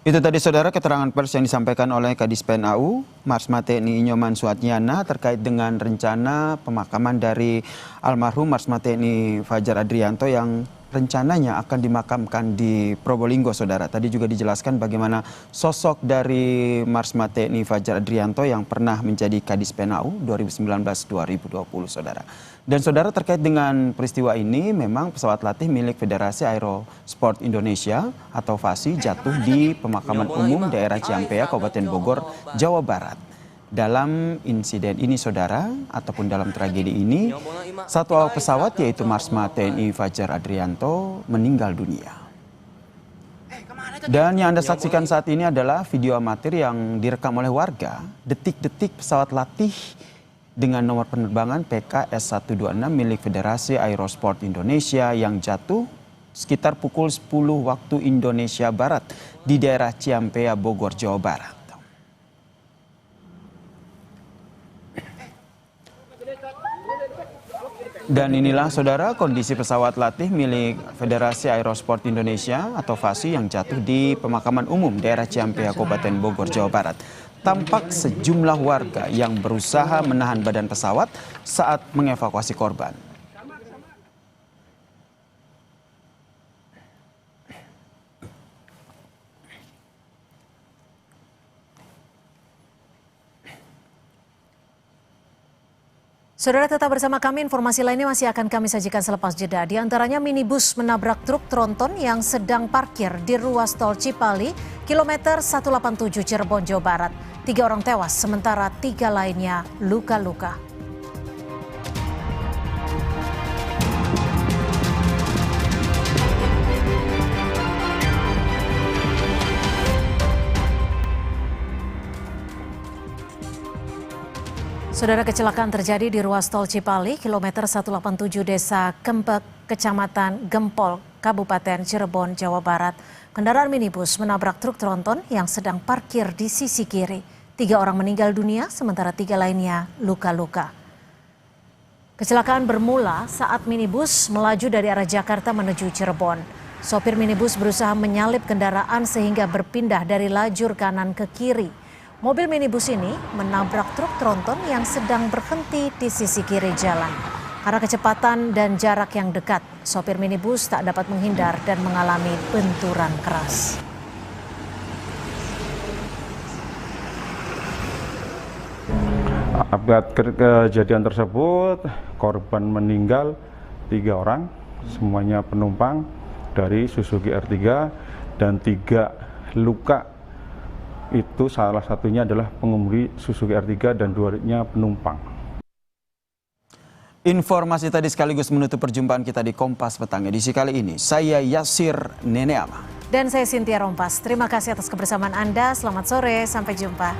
Itu tadi saudara keterangan pers yang disampaikan oleh Kadispen AU, Marsma TNI Nyoman Suatnyana terkait dengan rencana pemakaman dari almarhum Marsma TNI Fajar Adrianto yang rencananya akan dimakamkan di Probolinggo, saudara. Tadi juga dijelaskan bagaimana sosok dari Marsma TNI Fajar Adrianto yang pernah menjadi Kadispen AU 2019-2020, saudara. Dan saudara, terkait dengan peristiwa ini, memang pesawat latih milik Federasi Aerosport Indonesia atau FASI jatuh di pemakaman umum daerah Ciampea, Kabupaten Bogor, Jawa Barat. Dalam insiden ini, saudara, ataupun dalam tragedi ini, satu awak pesawat yaitu Marsma TNI Fajar Adrianto meninggal dunia. Dan yang Anda saksikan saat ini adalah video amatir yang direkam oleh warga, detik-detik pesawat latih dengan nomor penerbangan PKS-126 milik Federasi Aerosport Indonesia yang jatuh sekitar pukul 10 waktu Indonesia Barat di daerah Ciampea, Bogor, Jawa Barat. Dan inilah saudara kondisi pesawat latih milik Federasi Aerosport Indonesia atau FASI yang jatuh di pemakaman umum daerah Ciampea, Kabupaten Bogor, Jawa Barat. Tampak sejumlah warga yang berusaha menahan badan pesawat saat mengevakuasi korban. Saudara, tetap bersama kami, informasi lainnya masih akan kami sajikan selepas jeda. Di antaranya minibus menabrak truk tronton yang sedang parkir di ruas tol Cipali, kilometer 187 Cirebon, Jawa Barat. 3 orang tewas, sementara 3 lainnya luka-luka. Saudara, kecelakaan terjadi di ruas tol Cipali, kilometer 187 Desa Kempek, Kecamatan Gempol, Kabupaten Cirebon, Jawa Barat. Kendaraan minibus menabrak truk tronton yang sedang parkir di sisi kiri. 3 orang meninggal dunia, sementara 3 lainnya luka-luka. Kecelakaan bermula saat minibus melaju dari arah Jakarta menuju Cirebon. Sopir minibus berusaha menyalip kendaraan sehingga berpindah dari lajur kanan ke kiri. Mobil minibus ini menabrak truk tronton yang sedang berhenti di sisi kiri jalan. Karena kecepatan dan jarak yang dekat, sopir minibus tak dapat menghindar dan mengalami benturan keras. Akibat kejadian tersebut, korban meninggal 3 orang, semuanya penumpang dari Suzuki R3 dan 3 luka. Itu salah satunya adalah pengemudi Suzuki R3 dan 2-nya penumpang. Informasi tadi sekaligus menutup perjumpaan kita di Kompas Petang edisi kali ini. Saya Yasir Neneama. Dan saya Cynthia Rompas. Terima kasih atas kebersamaan Anda. Selamat sore, sampai jumpa.